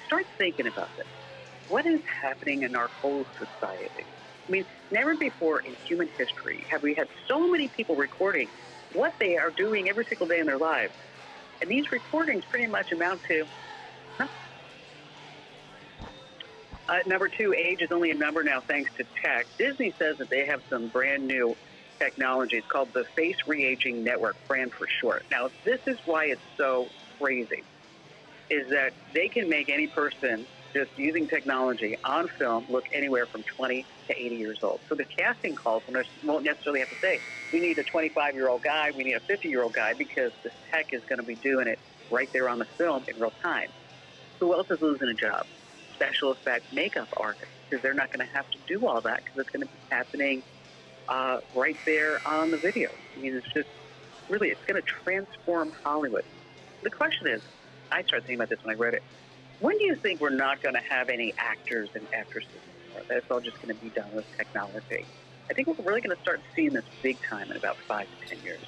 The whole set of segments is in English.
start thinking about this. What is happening in our whole society? I mean, never before in human history have we had so many people recording what they are doing every single day in their lives. And these recordings pretty much amount to number 2, age is only a number now thanks to tech. Disney says that they have some brand new technology. It's called the Face Re-Aging Network, brand for short. Now, this is why it's so crazy, is that they can make any person just using technology on film look anywhere from 20 to 80 years old. So the casting calls won't necessarily have to say, we need a 25-year-old guy, we need a 50-year-old guy, because the tech is going to be doing it right there on the film in real time. Who else is losing a job? Special effects makeup artists, because they're not going to have to do all that because it's going to be happening right there on the video. I mean, it's just really, it's going to transform Hollywood. The question is, I started thinking about this when I read it, when do you think we're not going to have any actors and actresses anymore? That's all just going to be done with technology. I think we're really going to start seeing this big time in about 5 to 10 years.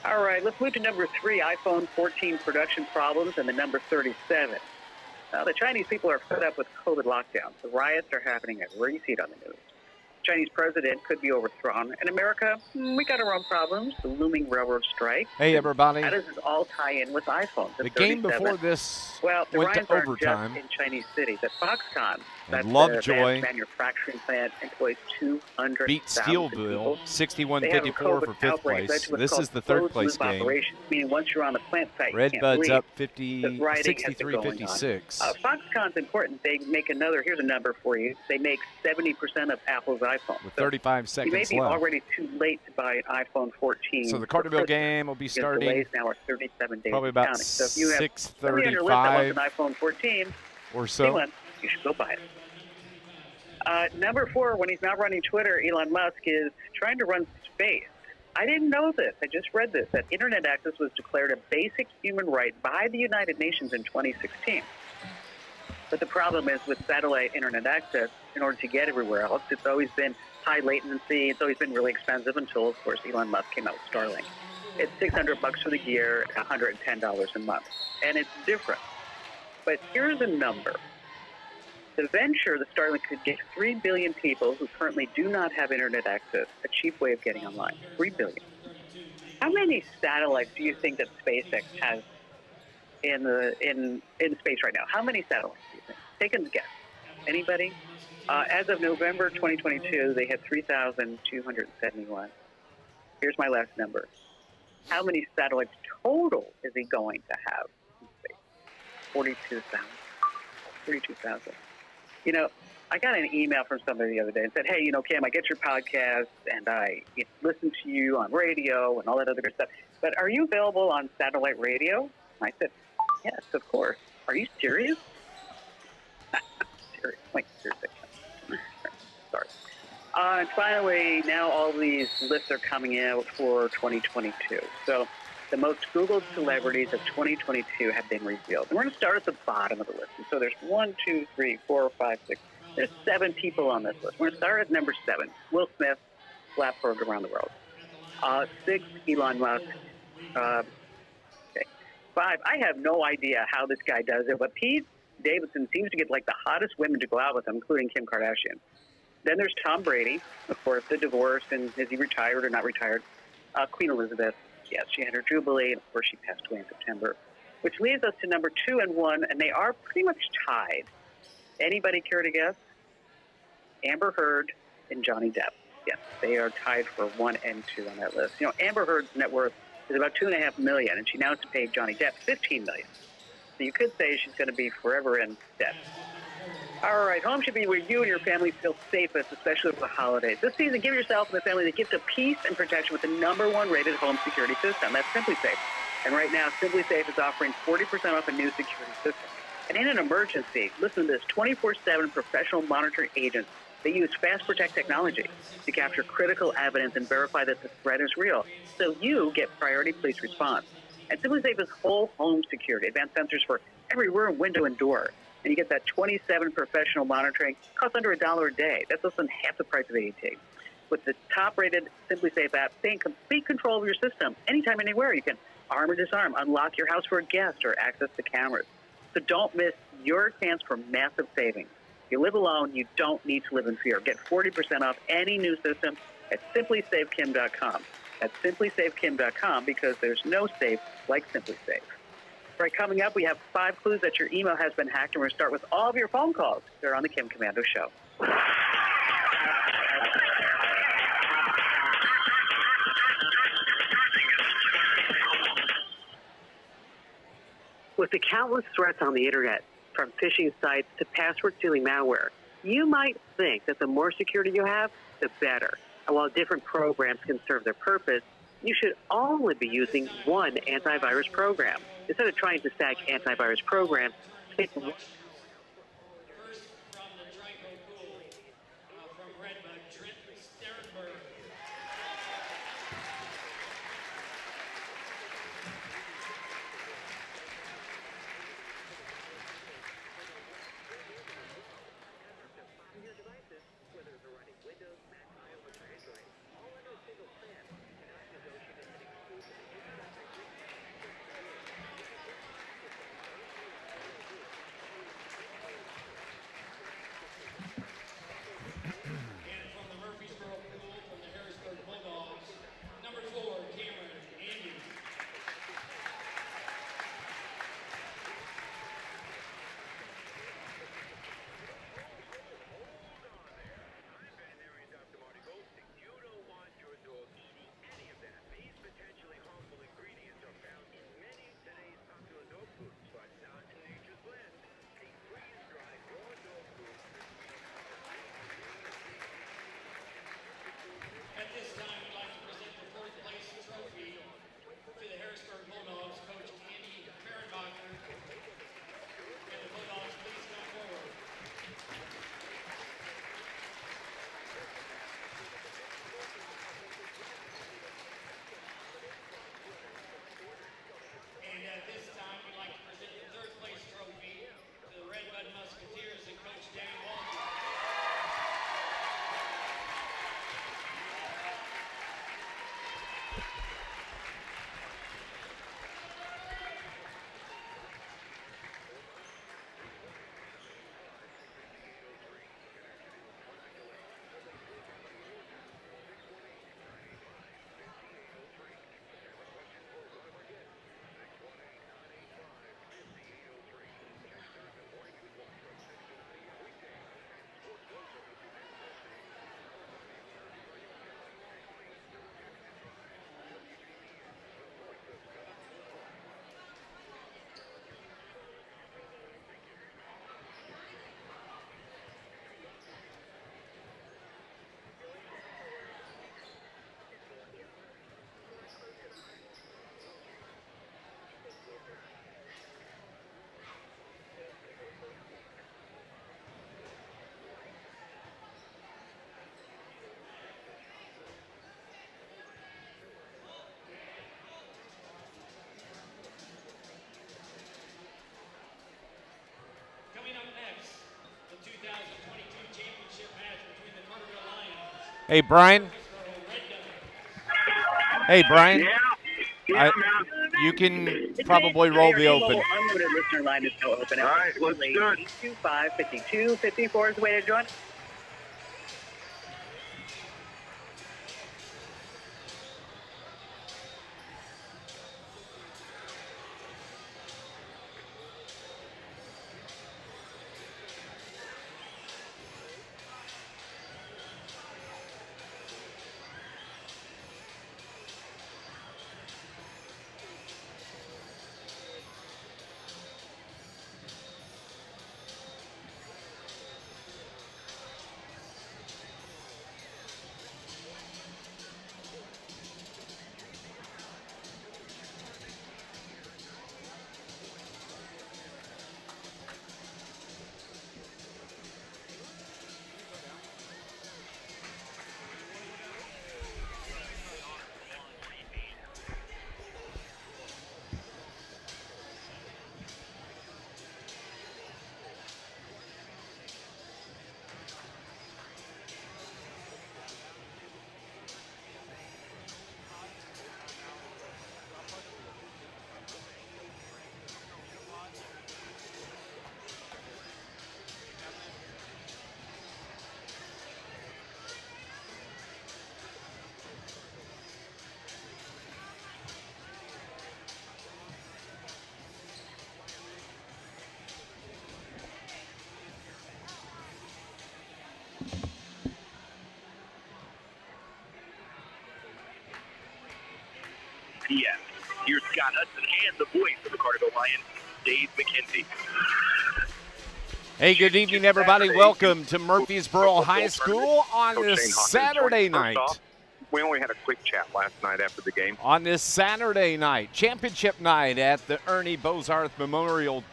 All right, let's move to number 3, iPhone 14 production problems, and the number 37. Now, the Chinese people are fed up with COVID lockdowns. The riots are happening everywhere. You see it on the news. The Chinese president could be overthrown. In America, we got our own problems. The looming railroad strike. Hey, everybody. How does this all tie in with iPhone? The game before this went to overtime. Just in Chinese cities. At Foxconn, and Lovejoy manufacturing plant employs 200,000 beat Steelville 61-54 for 5th place. This is the 3rd place game. Meaning once you're on the plant site, Redbud's up 63-56. Foxconn's important. They make here's a number for you. They make 70% of Apple's iPhone. With 35 seconds left. You may be already too late to buy an iPhone 14. So the Carterville game will be starting delays now are 37 days probably about 6:35 an iPhone 14 or so. You should go buy it. Number 4, when he's not running Twitter, Elon Musk is trying to run space. I didn't know this. I just read this, that Internet access was declared a basic human right by the United Nations in 2016. But the problem is with satellite Internet access, in order to get everywhere else, it's always been high latency. It's always been really expensive until, of course, Elon Musk came out with Starlink. It's $600 for the year, $110 a month. And it's different. But here's a number. The venture, the Starlink, could get 3 billion people who currently do not have Internet access, a cheap way of getting online. 3 billion. How many satellites do you think that SpaceX has in space right now? How many satellites do you think? Take a guess. Anybody? As of November 2022, they had 3,271. Here's my last number. How many satellites total is he going to have in space? 42,000. 42,000. You know, I got an email from somebody the other day and said, hey, Cam, I get your podcast and I listen to you on radio and all that other good stuff. But are you available on satellite radio? I said, yes, of course. Are you serious? Serious. Like, seriously. Sorry. And finally, now all these lists are coming out for 2022. So the most Googled celebrities of 2022 have been revealed. And we're going to start at the bottom of the list. And so there's 1, 2, 3, 4, 5, 6. There's 7 people on this list. We're going to start at number 7. Will Smith, Lapberg around the world. 6, Elon Musk. 5, I have no idea how this guy does it, but Pete Davidson seems to get like the hottest women to go out with him, including Kim Kardashian. Then there's Tom Brady, of course, the divorce, and is he retired or not retired? Queen Elizabeth. Yes, she had her jubilee, and of course she passed away in September, which leaves us to number 2 and 1, and they are pretty much tied. Anybody care to guess? Amber Heard and Johnny Depp. Yes, they are tied for 1 and 2 on that list. Amber Heard's net worth is about $2.5 million, and she now has to pay Johnny Depp $15 million. So you could say she's going to be forever in debt. All right, home should be where you and your family feel safest, especially for the holidays. This season, give yourself and the family the gift of peace and protection with the #1 rated home security system. That's SimpliSafe. And right now, SimpliSafe is offering 40% off a new security system. And in an emergency, listen to this, 24/7 professional monitoring agents. They use Fast Protect technology to capture critical evidence and verify that the threat is real. So you get priority police response. And SimpliSafe is whole home security, advanced sensors for every room, window, and door. And you get that 27 professional monitoring, costs under $1 a day. That's less than half the price of AT&T. With the top-rated SimpliSafe app, stay in complete control of your system anytime, anywhere. You can arm or disarm, unlock your house for a guest, or access the cameras. So don't miss your chance for massive savings. If you live alone, you don't need to live in fear. Get 40% off any new system at SimplySaveKim.com. That's SimplySaveKim.com, because there's no safe like Simply Save. All right, coming up, we have 5 clues that your email has been hacked, and we're going to start with all of your phone calls. They're on the Kim Komando Show. With the countless threats on the internet, from phishing sites to password-stealing malware, you might think that the more security you have, the better. And while different programs can serve their purpose, you should only be using one antivirus program. Instead of trying to stack antivirus programs, pick one. Hey, Brian. Hey, Brian. Yeah, you can probably roll the open. Unlimited listener line is still open. All right, let's do it. 825-5254 is the way to join. Here's Scott Hudson and the voice of the Carterville Lions, Dave McKenzie. Hey, good evening, everybody. Welcome to Murphysboro High School on this Saturday night. We only had a quick chat last night after the game. On this Saturday night, championship night at the Ernie Bozarth Memorial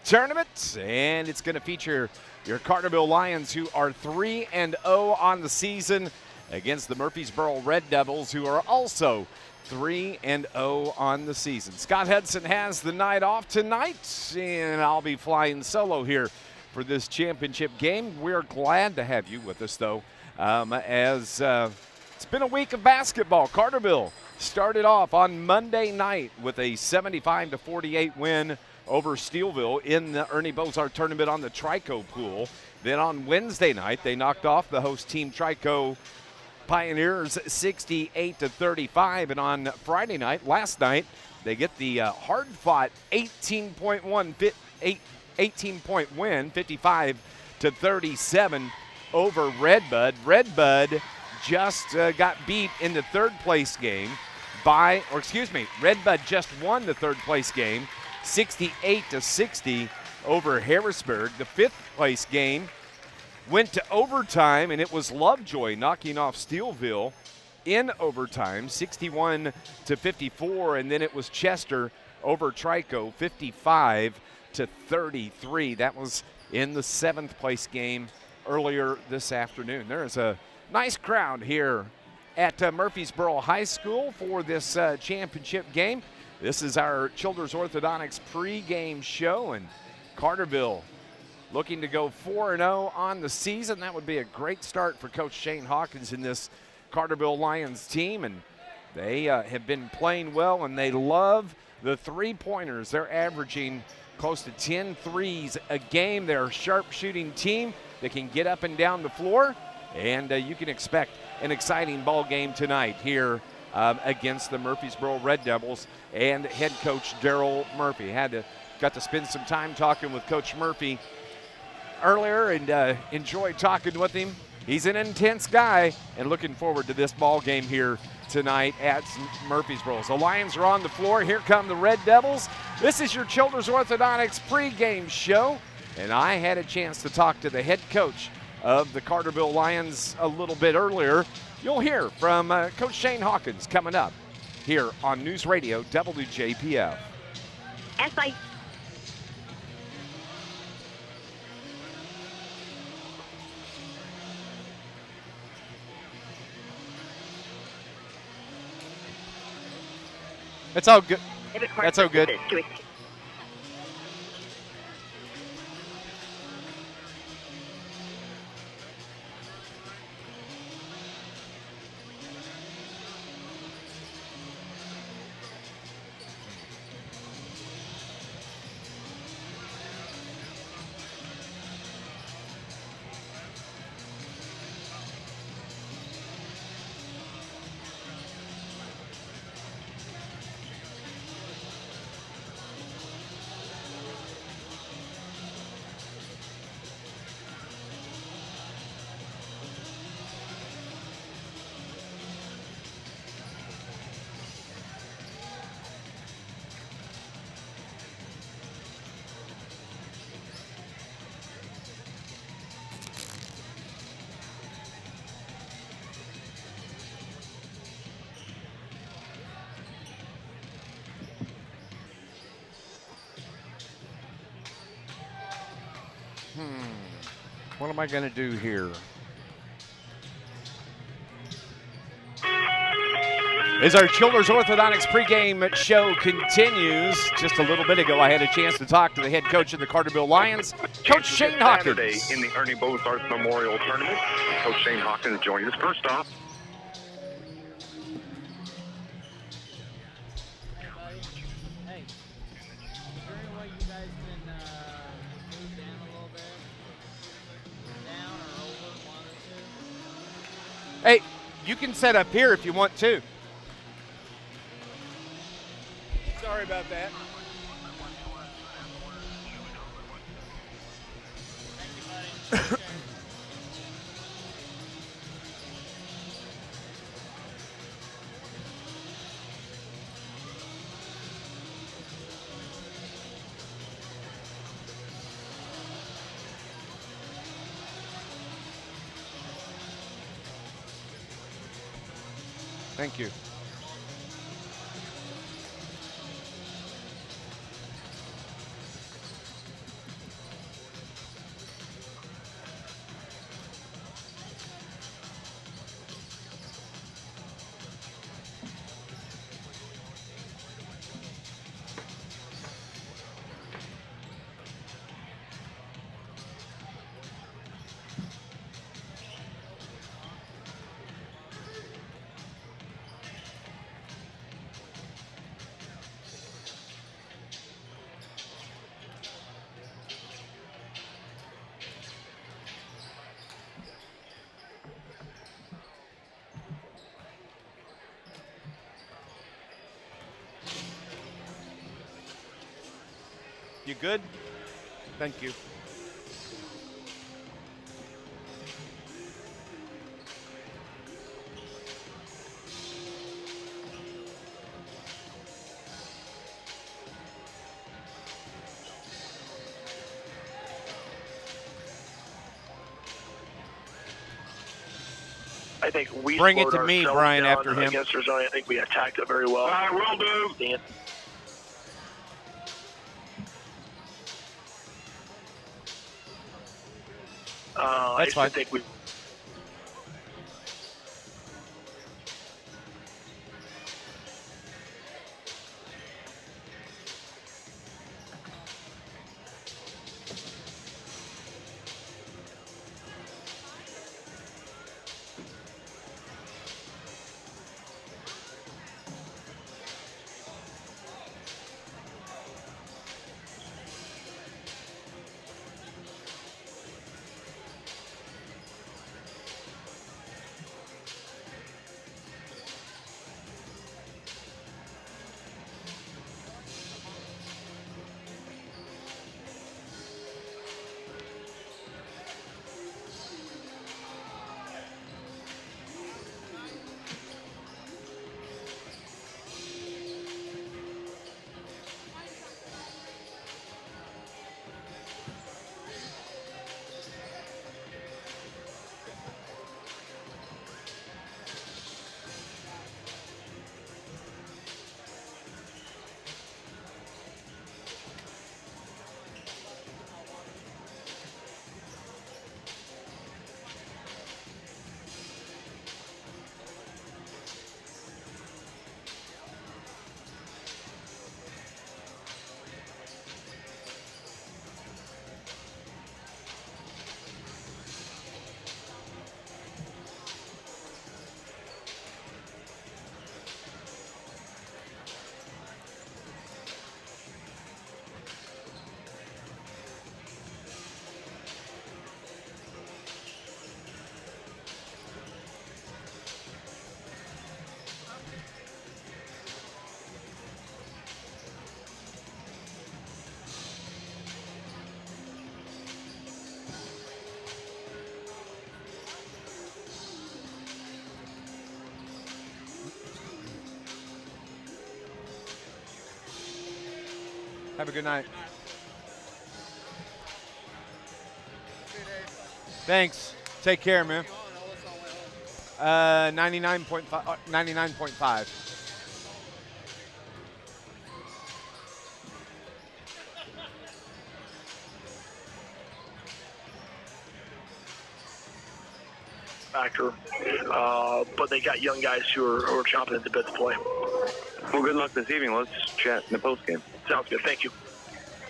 Tournament, and it's going to feature your Carterville Lions, who are 3-0 on the season, against the Murphysboro Red Devils, who are also 3-0 on the season. Scott Hudson has the night off tonight, and I'll be flying solo here for this championship game. We're glad to have you with us, though, as it's been a week of basketball. Carterville started off on Monday night with a 75-48 win over Steelville in the Ernie Bozarth tournament on the Trico pool. Then on Wednesday night, they knocked off the host team Trico Pioneers 68-35, and on Friday night, last night, they get the hard-fought 18-point win, 55-37 over Redbud. Redbud just got beat in the third-place game Redbud just won the third-place game, 68-60 over Harrisburg. The fifth-place game went to overtime, and it was Lovejoy knocking off Steelville in overtime, 61-54, and then it was Chester over Trico, 55-33. That was in the seventh-place game earlier this afternoon. There is a nice crowd here at Murphysboro High School for this championship game. This is our Childers Orthodontics pregame show, and Carterville looking to go 4-0 on the season. That would be a great start for Coach Shane Hawkins in this Carterville Lions team, and they have been playing well, and they love the three-pointers. They're averaging close to 10 threes a game. They're a sharp-shooting team that can get up and down the floor, and you can expect an exciting ball game tonight here against the Murphysboro Red Devils and head coach Darryl Murphy. Got to spend some time talking with Coach Murphy earlier and enjoyed talking with him. He's an intense guy, and looking forward to this ball game here tonight at Murphysboro. So Lions are on the floor. Here come the Red Devils. This is your Childers Orthodontics pregame show, and I had a chance to talk to the head coach of the Carterville Lions a little bit earlier. You'll hear from Coach Shane Hawkins coming up here on News Radio WJPF. It's all good. That's all good. What am I going to do here? As our Childers Orthodontics pregame show continues, just a little bit ago I had a chance to talk to the head coach of the Carterville Lions, Coach Shane Hawkins. Saturday in the Ernie Bozarth Memorial Tournament, Coach Shane Hawkins joined us. First off, hey, you can set up here if you want to. Sorry about that. Thank you. You good? Thank you. I think we Bring it slowed to me, ourselves Brian, down after him. against Arizona. I think we attacked it very well. I will do. Dan. I That's fine. think we. Have a good night. Thanks. Take care, man. 99.5. 99.5. Factor, but they got young guys who are chomping at the bit to play. Well, good luck this evening. Let's chat in the postgame. Sounds good. Thank you.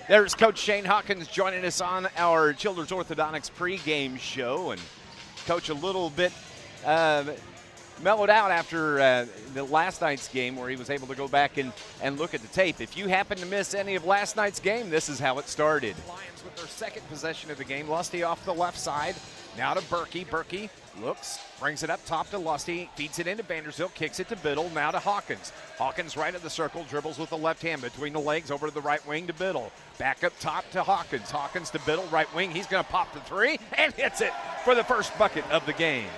There's Coach Shane Hawkins joining us on our Children's Orthodontics pregame show. And, Coach, a little bit mellowed out after the last night's game where he was able to go back and look at the tape. If you happen to miss any of last night's game, this is how it started. Lions with their second possession of the game. Lusty off the left side. Now to Berkey. Berkey looks, brings it up top to Lusty, feeds it into Vanderzeel, kicks it to Biddle, now to Hawkins. Hawkins right of the circle, dribbles with the left hand between the legs over to the right wing to Biddle. Back up top to Hawkins. Hawkins to Biddle, right wing. He's going to pop the three and hits it for the first bucket of the game.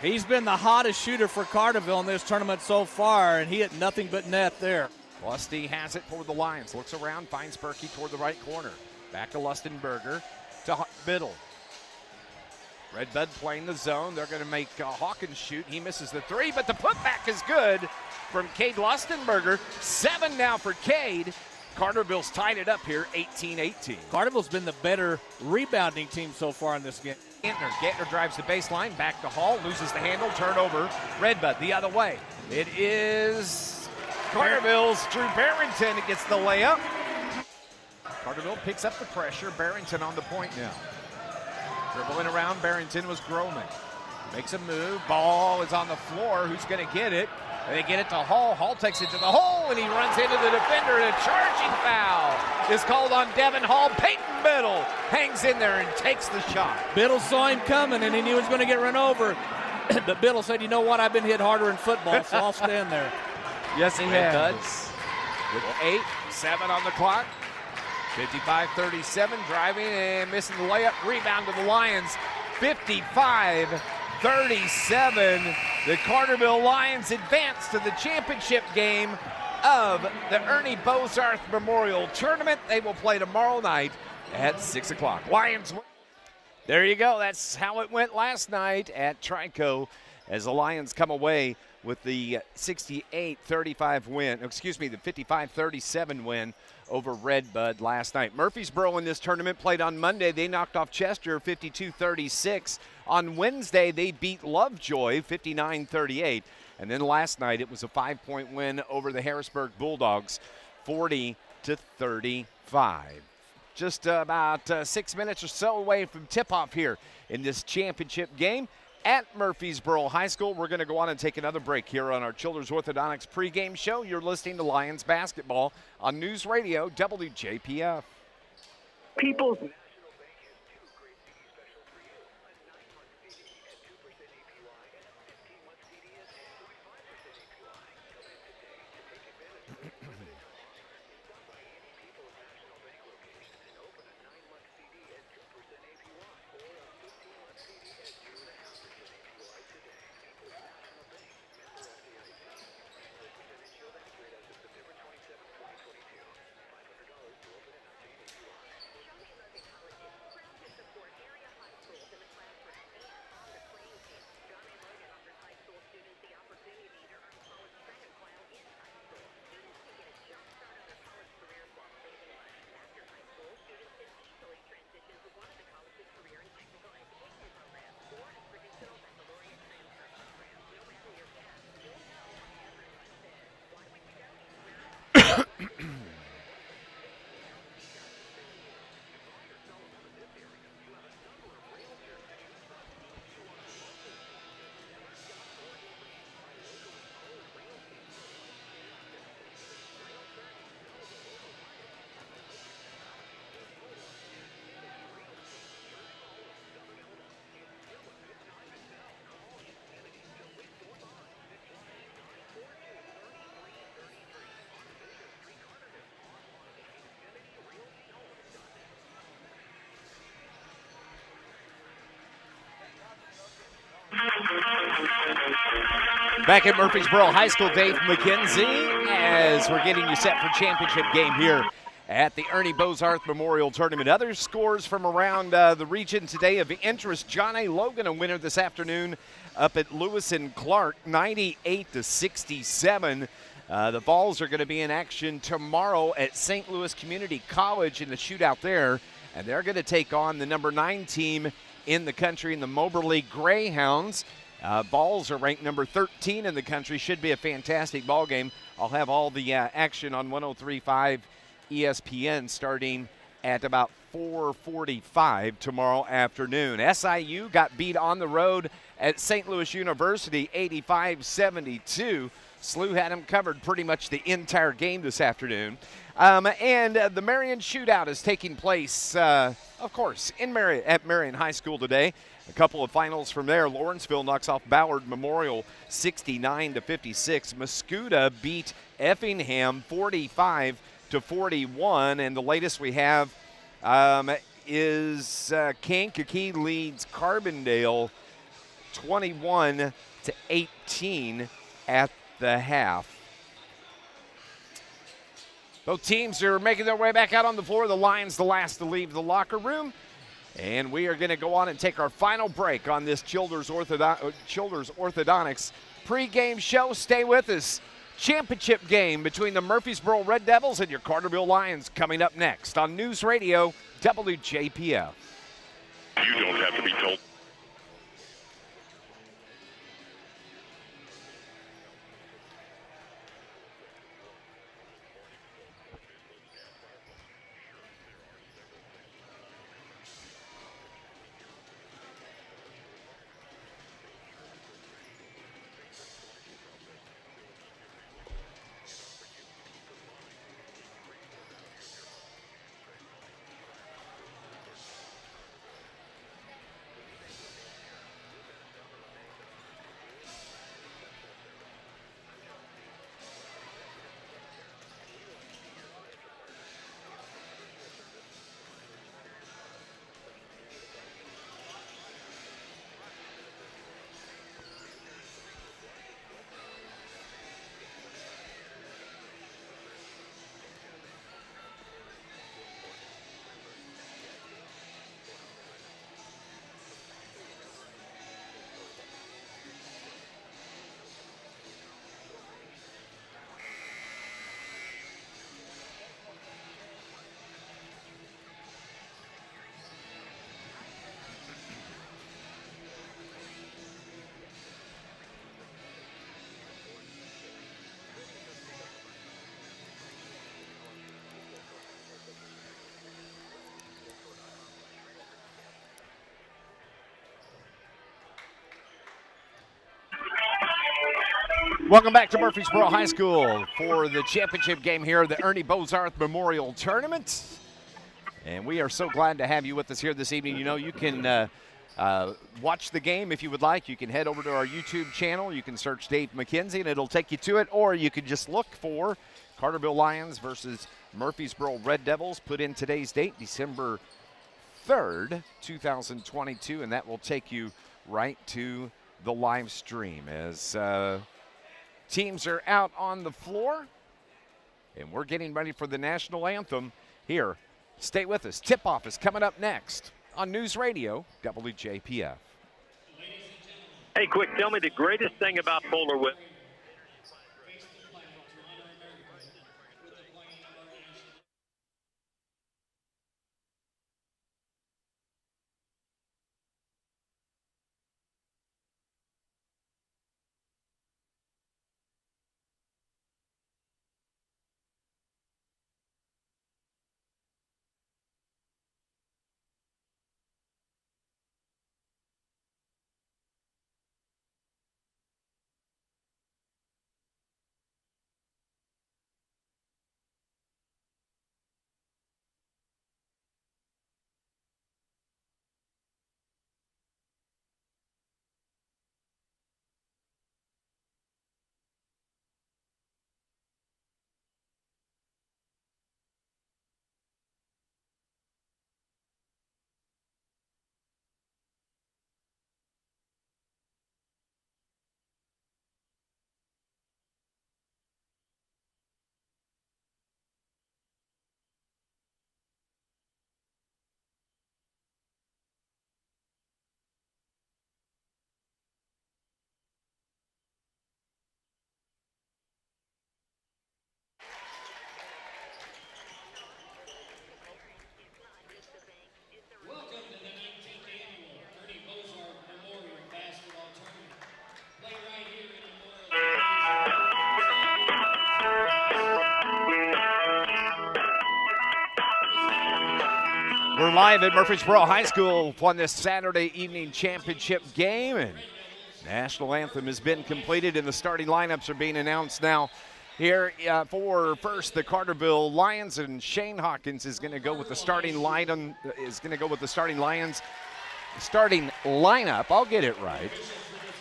He's been the hottest shooter for Carterville in this tournament so far, and he hit nothing but net there. Lusty has it for the Lions. Looks around, finds Berkey toward the right corner. Back to Lustenberger to Biddle. Redbud playing the zone. They're going to make Hawkins shoot. He misses the three, but the putback is good from Cade Lustenberger. 7 now for Cade. Carterville's tied it up here, 18-18. Carterville's been the better rebounding team so far in this game. Gantner drives the baseline, back to Hall, loses the handle, turnover. Redbud the other way. It is Carterville's Drew Barrington. It gets the layup. Carterville picks up the pressure. Barrington on the point now. Dribbling around, Barrington was Groman. Makes a move. Ball is on the floor. Who's going to get it? And they get it to Hall. Hall takes it to the hole, and he runs into the defender, and a charging foul is called on Devin Hall. Peyton Biddle hangs in there and takes the shot. Biddle saw him coming, and he knew he was going to get run over. But Biddle said, you know what, I've been hit harder in football, so I'll stand there. Yes, he has. With 8-7 on the clock. 55-37, driving and missing the layup. Rebound to the Lions. 55-37. The Carterville Lions advance to the championship game of the Ernie Bozarth Memorial Tournament. They will play tomorrow night at 6 o'clock. Lions win. There you go. That's how it went last night at Trico as the Lions come away with the 68-35 win. Excuse me, the 55-37 win over Redbud last night. Murphysboro in this tournament played on Monday. They knocked off Chester 52-36. On Wednesday, they beat Lovejoy 59-38. And then last night, it was a 5-point win over the Harrisburg Bulldogs 40-35. Just about 6 minutes or so away from tip-off here in this championship game at Murphysboro High School. We're going to go on and take another break here on our Children's Orthodontics pregame show. You're listening to Lions basketball on News Radio WJPF. People's Back at Murphysboro High School, Dave McKenzie, as we're getting you set for championship game here at the Ernie Bozarth Memorial Tournament. Other scores from around the region today of interest. John A. Logan, a winner this afternoon up at Lewis and Clark, 98-67. The Vols are going to be in action tomorrow at St. Louis Community College in the shootout there, and they're going to take on the number 9 team in the country in the Moberly Greyhounds. Vols are ranked number 13 in the country. Should be a fantastic ball game. I'll have all the action on 103.5 ESPN starting at about 4:45 tomorrow afternoon. SIU got beat on the road at St. Louis University 85-72. SLU had them covered pretty much the entire game this afternoon. And the Marion shootout is taking place, of course, at Marion High School today. A couple of finals from there. Lawrenceville knocks off Ballard Memorial 69-56. Mascoutah beat Effingham 45-41. And the latest we have is Kankakee leads Carbondale 21-18 at the half. Both teams are making their way back out on the floor. The Lions the last to leave the locker room. And we are going to go on and take our final break on this Childers Orthodontics pregame show. Stay with us. Championship game between the Murphysboro Red Devils and your Carterville Lions coming up next on News Radio WJPF. You don't have to be told. Welcome back to Murphysboro High School for the championship game here, the Ernie Bozarth Memorial Tournament. And we are so glad to have you with us here this evening. You know, you can watch the game if you would like. You can head over to our YouTube channel. You can search Dave McKenzie, and it'll take you to it. Or you can just look for Carterville Lions versus Murphysboro Red Devils. Put in today's date, December 3rd, 2022, and that will take you right to the live stream as teams are out on the floor, and we're getting ready for the national anthem here. Stay with us. Tip-off is coming up next on News Radio WJPF. Hey, quick, tell me the greatest thing about Polar Whip. Welcome to the 19th annual Ernie Bozarth Memorial Basketball Tournament. Play right here in We're live at Murphysboro High School on this Saturday evening championship game, and national anthem has been completed, and the starting lineups are being announced now. Here for first the Carterville Lions, and Shane Hawkins is going to go with the starting lineup. Starting lineup. I'll get it right.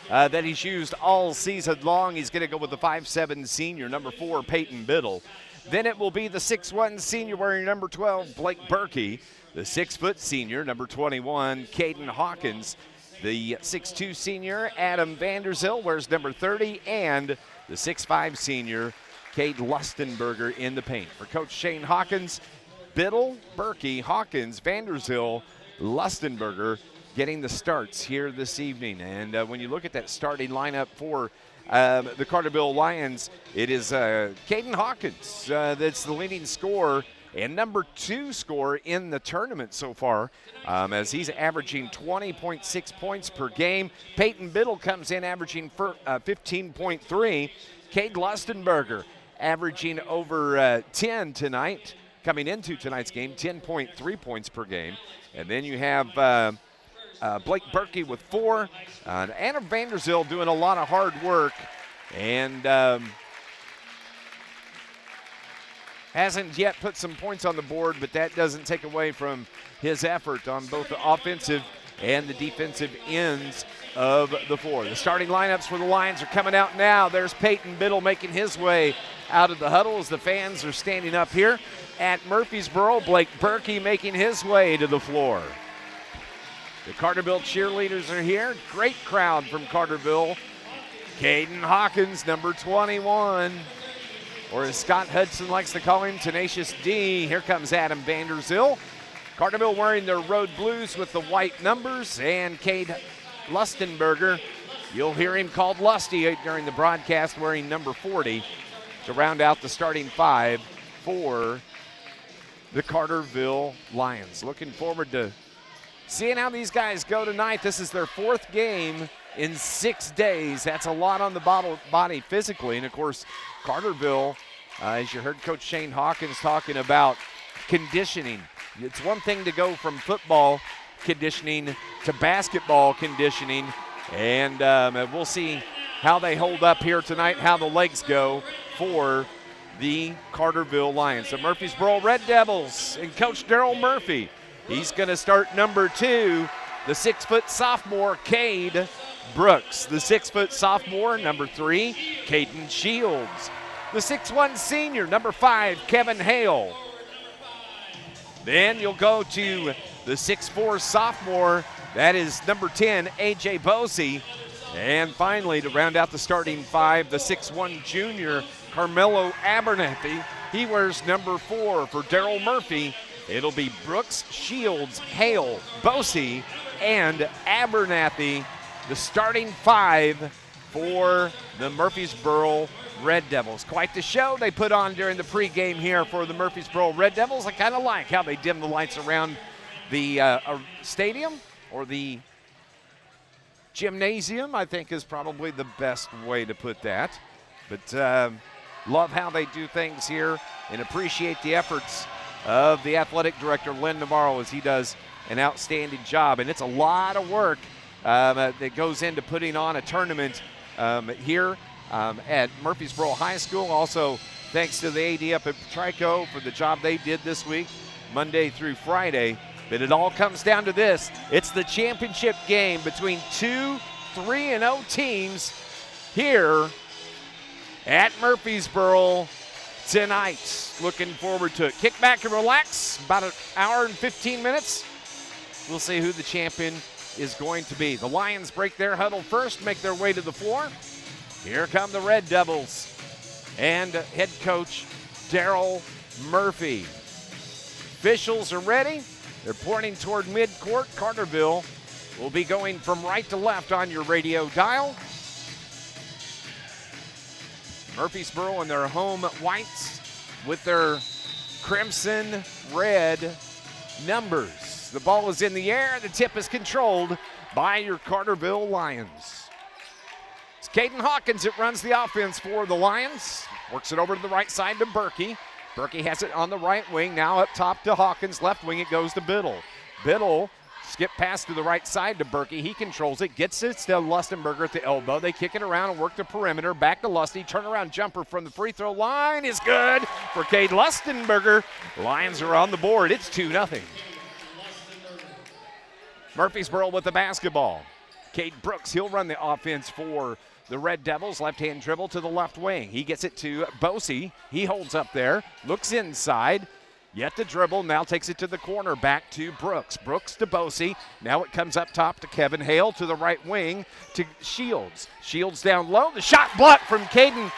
That he's used all season long. He's going to go with the 5'7" senior, number 4, Peyton Biddle. Then it will be the 6'1" senior wearing number 12, Blake Berkey. The 6' senior, number 21, Caden Hawkins. The 6'2" senior, Adam Vanderzil, wears number 30, and the 6'5" senior, Cade Lustenberger in the paint. For Coach Shane Hawkins, Biddle, Berkey, Hawkins, Vanderzil, Lustenberger getting the starts here this evening. And when you look at that starting lineup for the Carterville Lions, it is Caden Hawkins that's the leading scorer and number 2 scorer in the tournament so far, as he's averaging 20.6 points per game. Peyton Biddle comes in averaging 15.3. Cade Lustenberger averaging over 10 tonight, coming into tonight's game, 10.3 points per game. And then you have Blake Berkey with 4. Anna Vanderzeel doing a lot of hard work, and hasn't yet put some points on the board, but that doesn't take away from his effort on both the offensive and the defensive ends of the floor. The starting lineups for the Lions are coming out now. There's Peyton Biddle making his way out of the huddle as the fans are standing up here. At Murphysboro, Blake Berkey making his way to the floor. The Carterville cheerleaders are here. Great crowd from Carterville. Caden Hawkins, number 21. Or as Scott Hudson likes to call him, Tenacious D. Here comes Adam Vanderzeel. Carterville wearing their road blues with the white numbers. And Cade Lustenberger, you'll hear him called Lusty during the broadcast, wearing number 40 to round out the starting 5 for the Carterville Lions. Looking forward to seeing how these guys go tonight. This is their 4th game in 6 days. That's a lot on the body physically. And, of course, Carterville, as you heard Coach Shane Hawkins talking about conditioning. It's one thing to go from football conditioning to basketball conditioning. And we'll see how they hold up here tonight, how the legs go for the Carterville Lions. The Murphysboro Red Devils and Coach Daryl Murphy. He's going to start number 2, the 6-foot sophomore, Cade Brooks. The 6-foot sophomore, number 3, Caden Shields. The 6'1 senior, number 5, Kevin Hale. Then you'll go to the 6'4 sophomore, that is number 10, A.J. Bosey. And finally, to round out the starting 5, the 6'1 junior, Carmelo Abernathy. He wears number 4 for Daryl Murphy. It'll be Brooks, Shields, Hale, Bosey, and Abernathy, the starting 5 for the Murphysboro Red Devils. Quite the show they put on during the pregame here for the Murphysboro Red Devils. I kind of like how they dim the lights around the stadium, or the gymnasium, I think is probably the best way to put that. But love how they do things here and appreciate the efforts of the athletic director, Lynn Navarro, as he does an outstanding job. And it's a lot of work that goes into putting on a tournament here at Murphysboro High School. Also, thanks to the AD up at Trico for the job they did this week, Monday through Friday. But it all comes down to this. It's the championship game between 2 3-0 teams here at Murphysboro tonight. Looking forward to it. Kick back and relax. About an hour and 15 minutes. We'll see who the champion is going to be. The Lions break their huddle first, make their way to the floor. Here come the Red Devils and head coach Daryl Murphy. Officials are ready. They're pointing toward midcourt. Carterville will be going from right to left on your radio dial. Murphysboro in their home whites with their crimson red numbers. The ball is in the air. The tip is controlled by your Carterville Lions. It's Caden Hawkins that runs the offense for the Lions. Works it over to the right side to Berkey. Berkey has it on the right wing. Now up top to Hawkins. Left wing it goes to Biddle. Biddle skip pass to the right side to Berkey. He controls it. Gets it to Lustenberger at the elbow. They kick it around and work the perimeter. Back to Lusty. Turnaround jumper from the free throw line is good for Cade Lustenberger. Lions are on the board. It's 2-0. Murphysboro with the basketball. Cade Brooks, he'll run the offense for the Red Devils. Left-hand dribble to the left wing. He gets it to Bosey. He holds up there, looks inside, yet to dribble, now takes it to the corner, back to Brooks. Brooks to Bosey. Now it comes up top to Kevin Hale, to the right wing to Shields. Shields down low. The shot blocked from Caden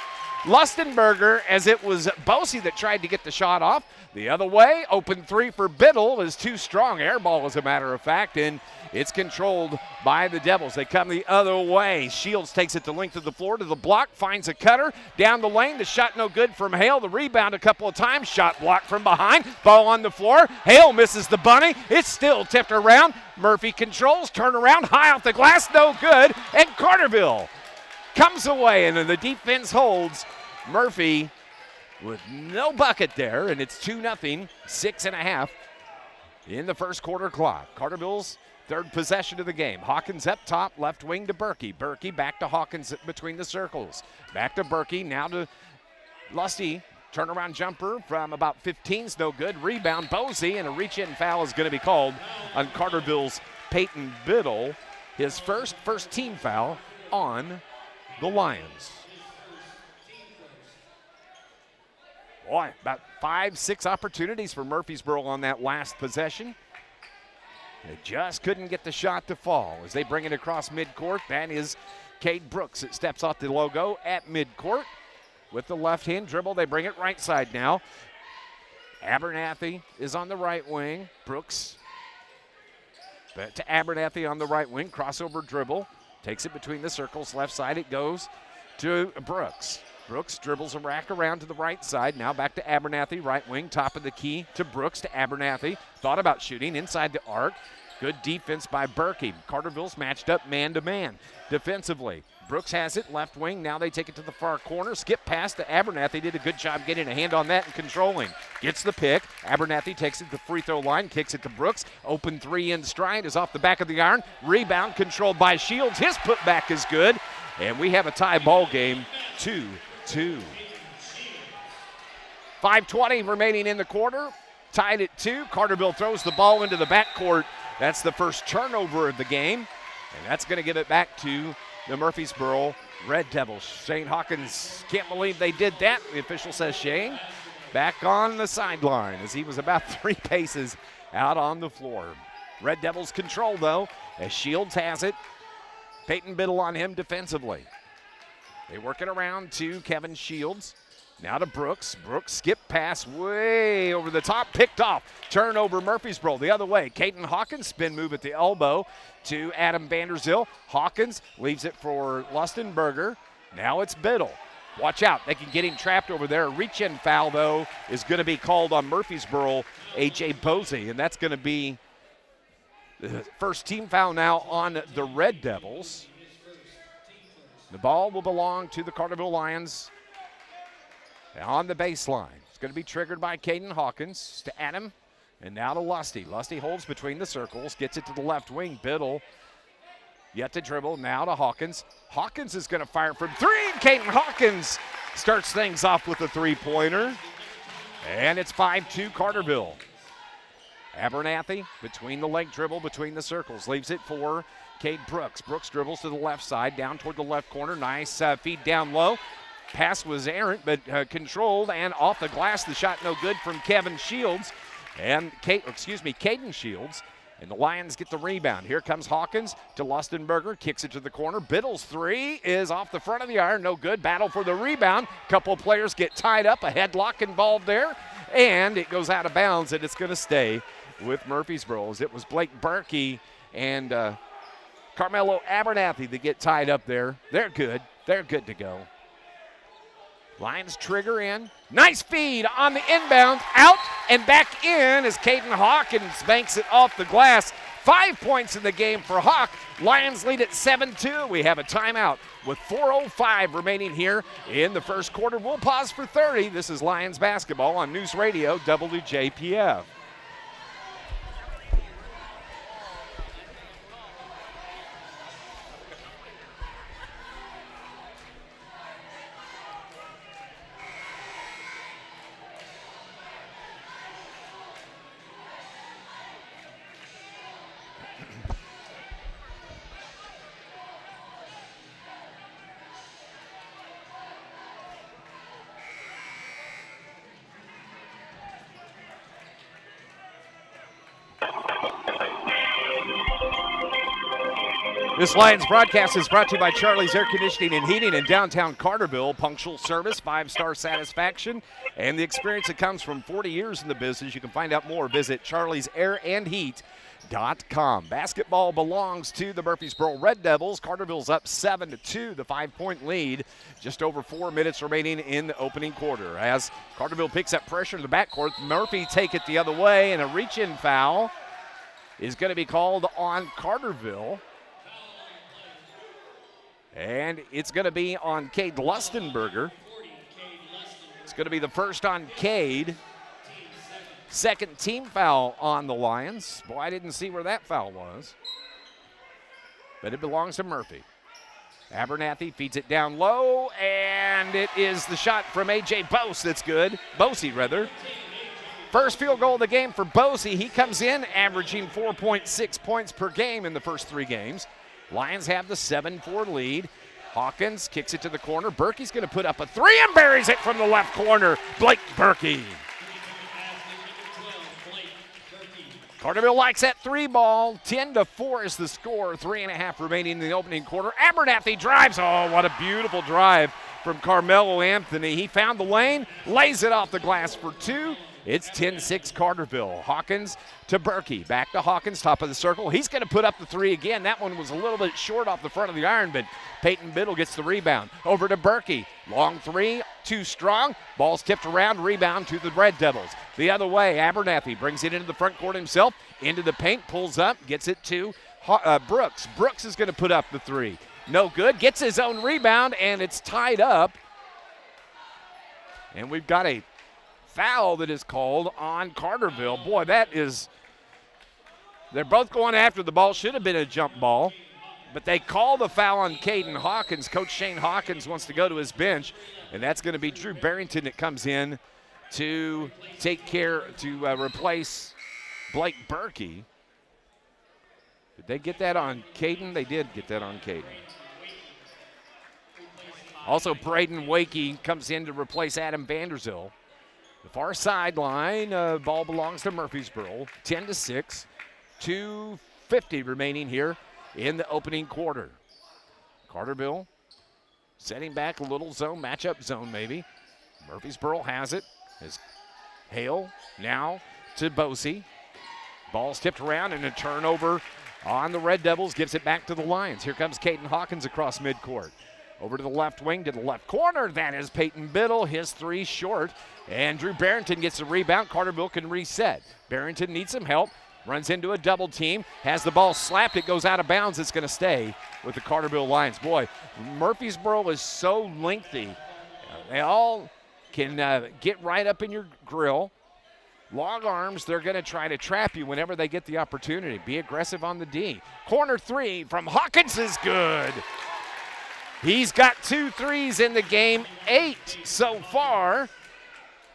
Lustenberger, as it was Bosey that tried to get the shot off. The other way, open three for Biddle is too strong. Air ball, as a matter of fact, and it's controlled by the Devils. They come the other way. Shields takes it the length of the floor to the block, finds a cutter down the lane. The shot no good from Hale. The rebound a couple of times. Shot blocked from behind. Ball on the floor. Hale misses the bunny. It's still tipped around. Murphy controls. Turn around. High off the glass. No good. And Carterville comes away, and then the defense holds. Murphy with no bucket there, and it's 2-0, 6.5 in the first quarter clock. Carterville's third possession of the game. Hawkins up top, left wing to Berkey. Berkey back to Hawkins between the circles. Back to Berkey, now to Lusty. Turnaround jumper from about 15's no good. Rebound, Bosey, and a reach-in foul is going to be called on Carterville's Peyton Biddle. His first team foul on the Lions. Boy, about 5-6 opportunities for Murphysboro on that last possession. They just couldn't get the shot to fall. As they bring it across midcourt, that is Cade Brooks. It steps off the logo at midcourt. With the left-hand dribble, they bring it right side now. Abernathy is on the right wing. Brooks back to Abernathy on the right wing. Crossover dribble. Takes it between the circles. Left side it goes to Brooks. Brooks dribbles a rack around to the right side. Now back to Abernathy, right wing, top of the key to Brooks to Abernathy. Thought about shooting inside the arc. Good defense by Berkey. Carterville's matched up man-to-man defensively. Brooks has it, left wing. Now they take it to the far corner. Skip pass to Abernathy. Did a good job getting a hand on that and controlling. Gets the pick. Abernathy takes it to the free throw line, kicks it to Brooks. Open three in stride is off the back of the iron. Rebound controlled by Shields. His putback is good. And we have a tie ball game, 2-2. 5:20 remaining in the quarter. Tied at 2. Carterville throws the ball into the backcourt. That's the first turnover of the game. And that's going to give it back to the Murphysboro Red Devils. Shane Hawkins can't believe they did that. The official says Shane back on the sideline as he was about 3 paces out on the floor. Red Devils control, though, as Shields has it. Peyton Biddle on him defensively. They work it around to Kevin Shields. Now to Brooks. Brooks skip pass way over the top. Picked off. Turnover Murphysboro the other way. Caden Hawkins spin move at the elbow to Adam Vanderzil. Hawkins leaves it for Lustenberger. Now it's Biddle. Watch out. They can get him trapped over there. A reach-in foul, though, is going to be called on Murphysboro, A.J. Bosey, and that's going to be the first team foul now on the Red Devils. The ball will belong to the Carterville Lions on the baseline. It's going to be triggered by Caden Hawkins to Adam, and now to Lusty. Lusty holds between the circles, gets it to the left wing. Biddle yet to dribble, now to Hawkins. Hawkins is going to fire from 3. Caden Hawkins starts things off with a 3-pointer, and it's 5-2 Carterville. Abernathy between the leg dribble, between the circles, leaves it for Cade Brooks. Brooks dribbles to the left side, down toward the left corner. Nice feed down low. Pass was errant, but controlled and off the glass. The shot no good from Kevin Shields and Caden Shields. And the Lions get the rebound. Here comes Hawkins to Lustenberger, kicks it to the corner. Biddle's 3 is off the front of the iron, no good. Battle for the rebound. Couple of players get tied up, a headlock involved there, and it goes out of bounds, and it's going to stay with Murphysboro. As it was Blake Berkey and Carmelo Abernathy that get tied up there. They're good. They're good to go. Lions trigger in. Nice feed on the inbound. Out and back in as Caden Hawkins banks it off the glass. 5 points in the game for Hawk. Lions lead at 7-2. We have a timeout with 4:05 remaining here in the first quarter. We'll pause for 30. This is Lions basketball on News Radio WJPF. This Lions broadcast is brought to you by Charlie's Air Conditioning and Heating in downtown Carterville. Punctual service, 5-star satisfaction, and the experience that comes from 40 years in the business. You can find out more. Visit charliesairandheat.com. Basketball belongs to the Murphysboro Red Devils. Carterville's up 7-2, the 5-point lead. Just over 4 minutes remaining in the opening quarter. As Carterville picks up pressure in the backcourt, Murphy take it the other way, and a reach-in foul is going to be called on Carterville. And it's going to be on Cade Lustenberger. It's going to be the first on Cade. Second team foul on the Lions. Boy, I didn't see where that foul was. But it belongs to Murphy. Abernathy feeds it down low, and it is the shot from A.J. Bose that's good. Bosey, rather. First field goal of the game for Bosey. He comes in averaging 4.6 points per game in the first 3 games. Lions have the 7-4 lead. Hawkins kicks it to the corner. Berkey's going to put up a 3 and buries it from the left corner. Blake Berkey. Carterville likes that 3 ball. 10-4 is the score. 3.5 remaining in the opening quarter. Abernathy drives. Oh, what a beautiful drive from Carmelo Anthony. He found the lane, lays it off the glass for 2. It's 10-6 Carterville. Hawkins to Berkey. Back to Hawkins, top of the circle. He's going to put up the 3 again. That one was a little bit short off the front of the iron, but Peyton Biddle gets the rebound. Over to Berkey. Long 3, too strong. Ball's tipped around, rebound to the Red Devils. The other way, Abernathy brings it into the front court himself, into the paint, pulls up, gets it to Brooks. Brooks is going to put up the 3. No good. Gets his own rebound, and it's tied up. And we've got a foul that is called on Carterville. Boy, that is, they're both going after the ball. Should have been a jump ball, but they call the foul on Caden Hawkins. Coach Shane Hawkins wants to go to his bench, and that's going to be Drew Barrington that comes in to take care, to replace Blake Berkey. Did they get that on Caden? They did get that on Caden. Also, Braden Wakey comes in to replace Adam Vanderzil. The far sideline, ball belongs to Murphysboro. 10-6, 2:50 remaining here in the opening quarter. Carterville setting back a little zone, matchup zone maybe. Murphysboro has it. As Hale now to Bosey. Ball's tipped around and a turnover on the Red Devils. Gives it back to the Lions. Here comes Caden Hawkins across midcourt. Over to the left wing, to the left corner. That is Peyton Biddle. His 3 short. And Drew Barrington gets the rebound. Carterville can reset. Barrington needs some help. Runs into a double team. Has the ball slapped. It goes out of bounds. It's going to stay with the Carterville Lions. Boy, Murphysboro is so lengthy. They all can get right up in your grill. Long arms, they're going to try to trap you whenever they get the opportunity. Be aggressive on the D. Corner 3 from Hawkins is good. He's got 2 threes in the game, 8 so far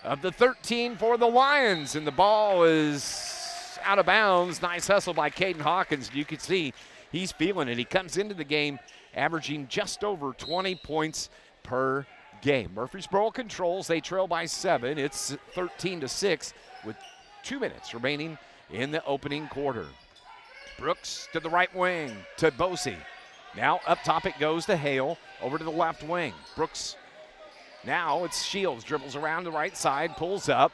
of the 13 for the Lions. And the ball is out of bounds. Nice hustle by Caden Hawkins. You can see he's feeling it. He comes into the game averaging just over 20 points per game. Murphysboro controls. They trail by 7. It's 13-6 with 2 minutes remaining in the opening quarter. Brooks to the right wing to Bosey. Now up top it goes to Hale, over to the left wing. Brooks, now it's Shields, dribbles around the right side, pulls up.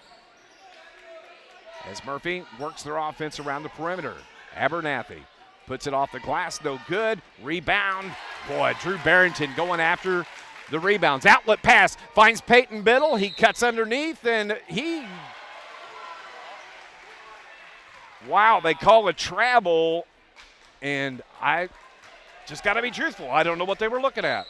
As Murphy works their offense around the perimeter. Abernathy puts it off the glass, no good. Rebound, boy, Drew Barrington going after the rebounds. Outlet pass, finds Peyton Biddle, he cuts underneath, and wow, they call a travel, and I just got to be truthful. I don't know what they were looking at.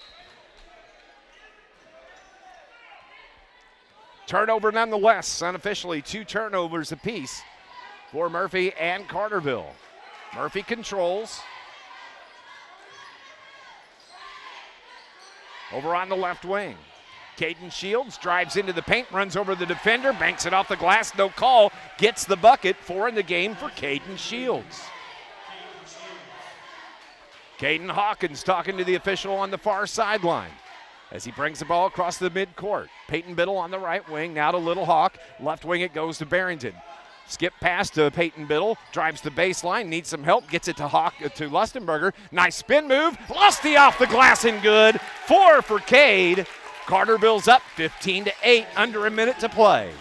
Turnover nonetheless, unofficially 2 turnovers apiece for Murphy and Carterville. Murphy controls. Over on the left wing. Caden Shields drives into the paint, runs over the defender, banks it off the glass, no call, gets the bucket. 4 in the game for Caden Shields. Caden Hawkins talking to the official on the far sideline as he brings the ball across the midcourt. Peyton Biddle on the right wing, now to Little Hawk. Left wing it goes to Barrington. Skip pass to Peyton Biddle, drives the baseline, needs some help, gets it to Lustenberger. Nice spin move, Lusty off the glass and good. 4 for Cade. Carterville's up 15-8, under a minute to play.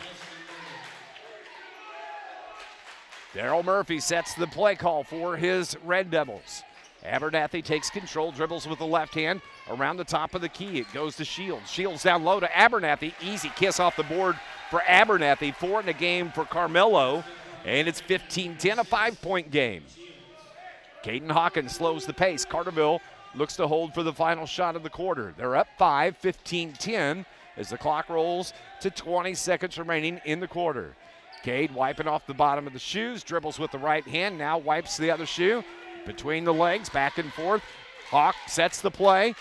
Daryl Murphy sets the play call for his Red Devils. Abernathy takes control, dribbles with the left hand around the top of the key. It goes to Shields. Shields down low to Abernathy. Easy kiss off the board for Abernathy. 4 in the game for Carmelo. And it's 15-10, a 5-point game. Caden Hawkins slows the pace. Carterville looks to hold for the final shot of the quarter. They're up 5, 15-10, as the clock rolls to 20 seconds remaining in the quarter. Cade wiping off the bottom of the shoes, dribbles with the right hand, now wipes the other shoe. Between the legs, back and forth. Hawk sets the play.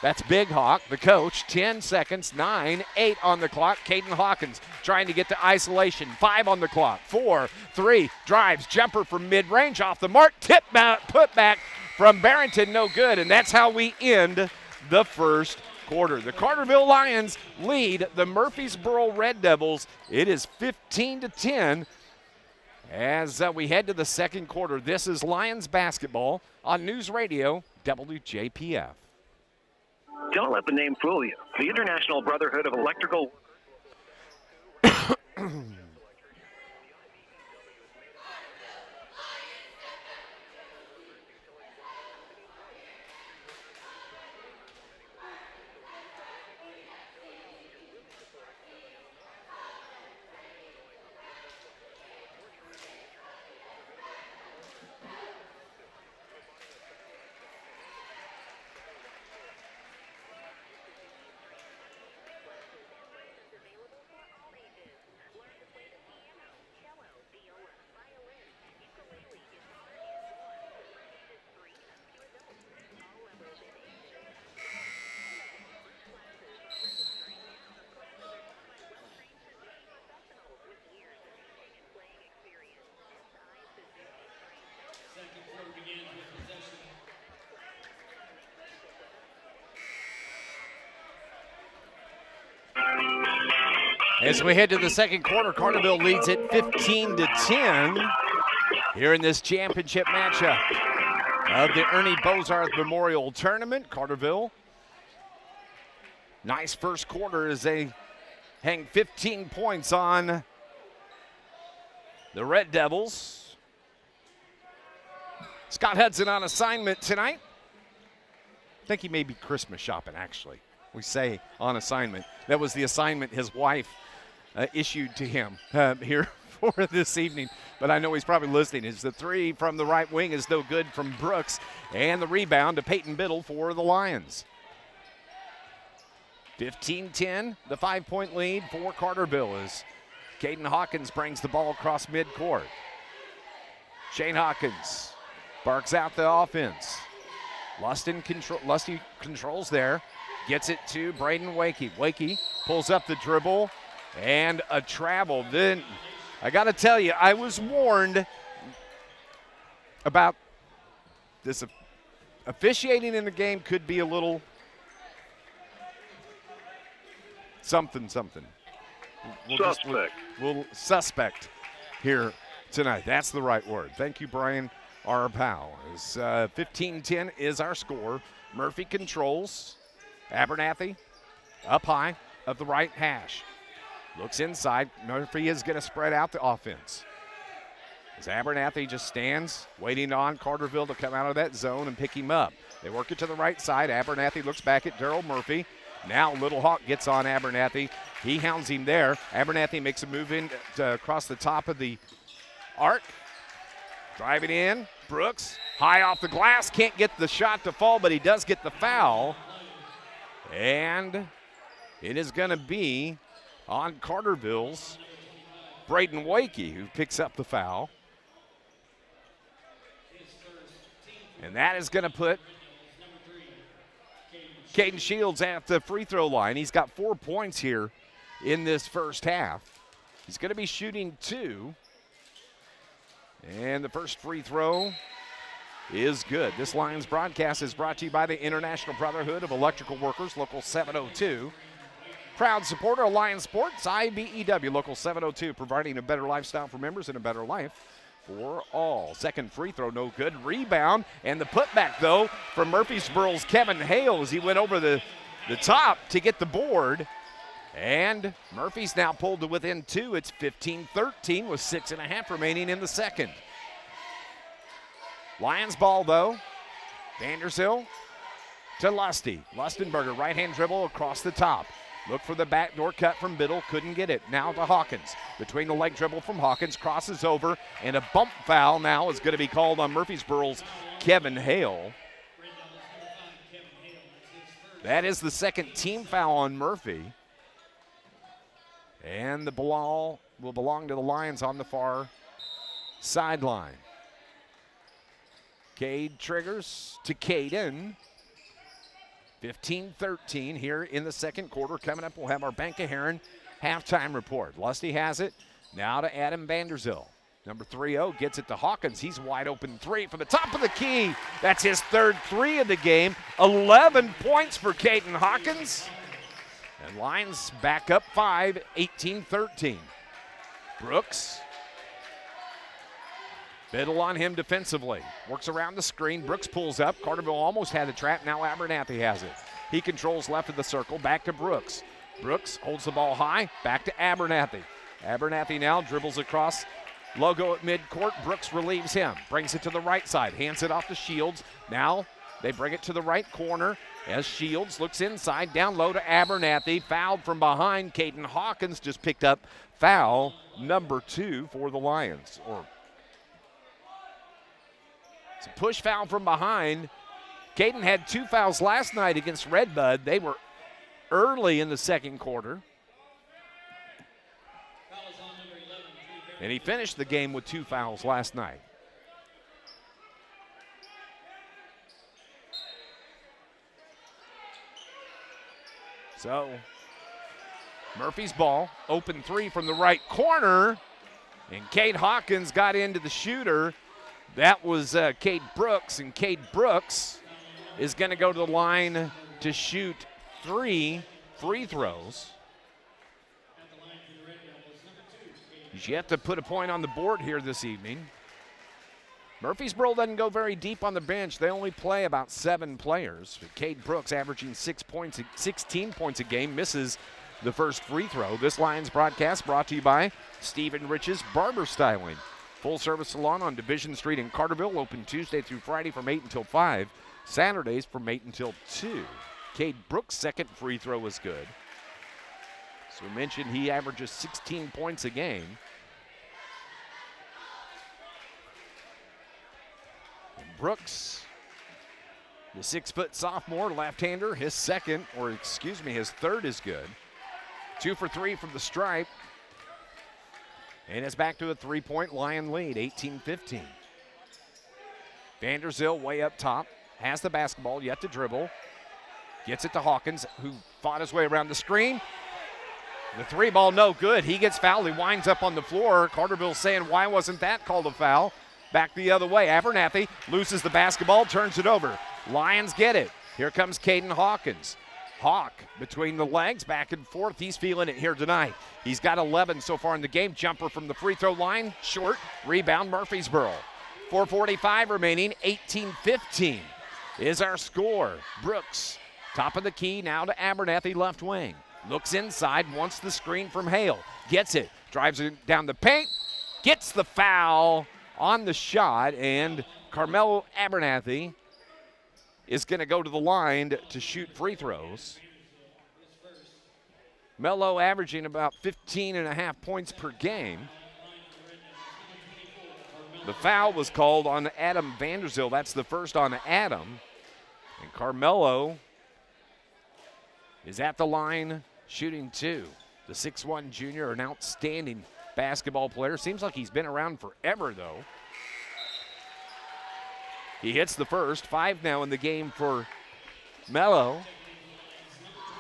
That's Big Hawk, the coach. 10 seconds, 9, 8 on the clock. Caden Hawkins trying to get to isolation. 5 on the clock. 4, 3, drives, jumper from mid-range off the mark. Tip back, put back from Barrington, no good. And that's how we end the first quarter. The Carterville Lions lead the Murphysboro Red Devils. It is 15-10 as we head to the second quarter. This is Lions basketball on News Radio WJPF. Don't let the name fool you. The International Brotherhood of Electrical As we head to the second quarter, Carterville leads it 15-10 here in this championship matchup of the Ernie Bozarth Memorial Tournament. Carterville, nice first quarter as they hang 15 points on the Red Devils. Scott Hudson on assignment tonight. I think he may be Christmas shopping, actually. We say on assignment. That was the assignment his wife issued to him here for this evening. But I know he's probably listening. It's the 3 from the right wing is no good from Brooks. And the rebound to Peyton Biddle for the Lions. 15-10, the 5-point lead for Carterville as Caden Hawkins brings the ball across midcourt. Shane Hawkins barks out the offense. Lusty controls there. Gets it to Braden Wakey. Wakey pulls up the dribble and a travel. Then, I got to tell you, I was warned about this officiating in the game could be a little something. We'll suspect here tonight. That's the right word. Thank you, Brian Arpao. 15-10 is our score. Murphy controls. Abernathy up high of the right hash. Looks inside. Murphy is going to spread out the offense. As Abernathy just stands, waiting on Carterville to come out of that zone and pick him up. They work it to the right side. Abernathy looks back at Daryl Murphy. Now Little Hawk gets on Abernathy. He hounds him there. Abernathy makes a move in across the top of the arc. Driving in. Brooks, high off the glass. Can't get the shot to fall, but he does get the foul. And it is going to be on Carterville's Braden Wakey, who picks up the foul. And that is going to put Caden Shields at the free throw line. He's got 4 points here in this first half. He's going to be shooting 2. And the first free throw is good. This Lions broadcast is brought to you by the International Brotherhood of Electrical Workers, Local 702. Proud supporter of Lions Sports, IBEW, Local 702, providing a better lifestyle for members and a better life for all. Second free throw, no good. Rebound, and the putback, though, from Murphysboro's Kevin Hale as he went over the top to get the board. And Murphy's now pulled to within 2. It's 15-13 with 6.5 remaining in the second. Lions ball, though. Vanderzil to Lusty. Lustenberger, right-hand dribble across the top. Look for the backdoor cut from Biddle, couldn't get it. Now to Hawkins. Between the leg dribble from Hawkins, crosses over, and a bump foul now is going to be called on Murphysboro's Kevin Hale. That is the second team foul on Murphy. And the ball will belong to the Lions on the far sideline. Cade triggers to Caden. 15-13 here in the second quarter. Coming up, we'll have our Bank of Heron halftime report. Lusty has it. Now to Adam Vanderzil. Number 3-0 gets it to Hawkins. He's wide open 3 from the top of the key. That's his third 3 of the game. 11 points for Caden Hawkins. And Lions back up 5, 18-13. Brooks. Biddle on him defensively. Works around the screen. Brooks pulls up. Carterville almost had the trap. Now Abernathy has it. He controls left of the circle. Back to Brooks. Brooks holds the ball high. Back to Abernathy. Abernathy now dribbles across. Logo at midcourt. Brooks relieves him. Brings it to the right side. Hands it off to Shields. Now they bring it to the right corner as Shields looks inside. Down low to Abernathy. Fouled from behind. Caden Hawkins just picked up foul number 2 for the Lions. It's a push foul from behind. Caden had 2 fouls last night against Redbud. They were early in the second quarter. And he finished the game with 2 fouls last night. So, Murphy's ball, open 3 from the right corner. And Cade Hawkins got into the shooter. That was Cade Brooks, and Cade Brooks is going to go to the line to shoot 3 free throws. He's yet to put a point on the board here this evening. Murphysboro doesn't go very deep on the bench. They only play about 7 players. Cade Brooks averaging 16 points a game, misses the first free throw. This Lions broadcast brought to you by Stephen Rich's Barber Styling. Full-service salon on Division Street in Carterville, open Tuesday through Friday from 8 until 5, Saturdays from 8 until 2. Cade Brooks' second free throw was good. So we mentioned he averages 16 points a game. And Brooks, the 6-foot sophomore left-hander, his third is good. 2 for 3 from the stripe. And it's back to a 3-point Lion lead, 18-15. Vanderzil way up top, has the basketball, yet to dribble. Gets it to Hawkins, who fought his way around the screen. The 3 ball, no good. He gets fouled. He winds up on the floor. Carterville saying, why wasn't that called a foul? Back the other way. Abernathy loses the basketball, turns it over. Lions get it. Here comes Caden Hawkins. Hawk between the legs, back and forth. He's feeling it here tonight. He's got 11 so far in the game. Jumper from the free throw line, short. Rebound, Murphysboro. 4:45 remaining, 18-15 is our score. Brooks, top of the key, now to Abernathy, left wing. Looks inside, wants the screen from Hale. Gets it, drives it down the paint, gets the foul on the shot, and Carmelo Abernathy is going to go to the line to shoot free throws. Mello averaging about 15.5 points per game. The foul was called on Adam Vanderzil. That's the first on Adam. And Carmelo is at the line shooting 2. The 6'1 junior, an outstanding basketball player. Seems like he's been around forever, though. He hits the first. 5 now in the game for Mello.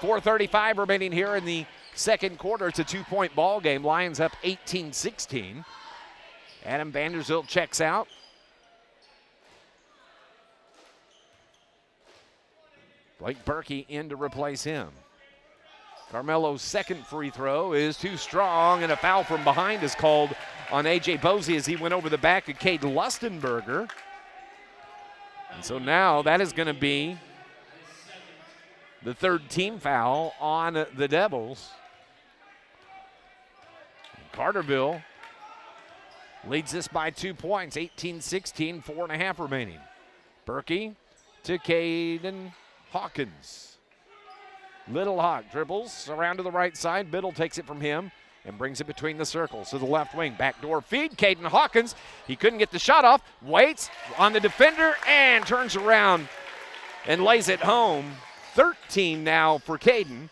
4:35 remaining here in the second quarter. It's a 2-point ball game. Lions up 18-16. Adam Vanderzil checks out. Blake Berkey in to replace him. Carmelo's second free throw is too strong, and a foul from behind is called on A.J. Bosey as he went over the back of Cade Lustenberger. And so now that is going to be the third team foul on the Devils. And Carterville leads this by 2 points, 18-16, 4.5 remaining. Berkey to Caden Hawkins. Little Hawk dribbles around to the right side. Biddle takes it from him and brings it between the circles to the left wing. Backdoor feed, Caden Hawkins. He couldn't get the shot off, waits on the defender and turns around and lays it home. 13 now for Caden.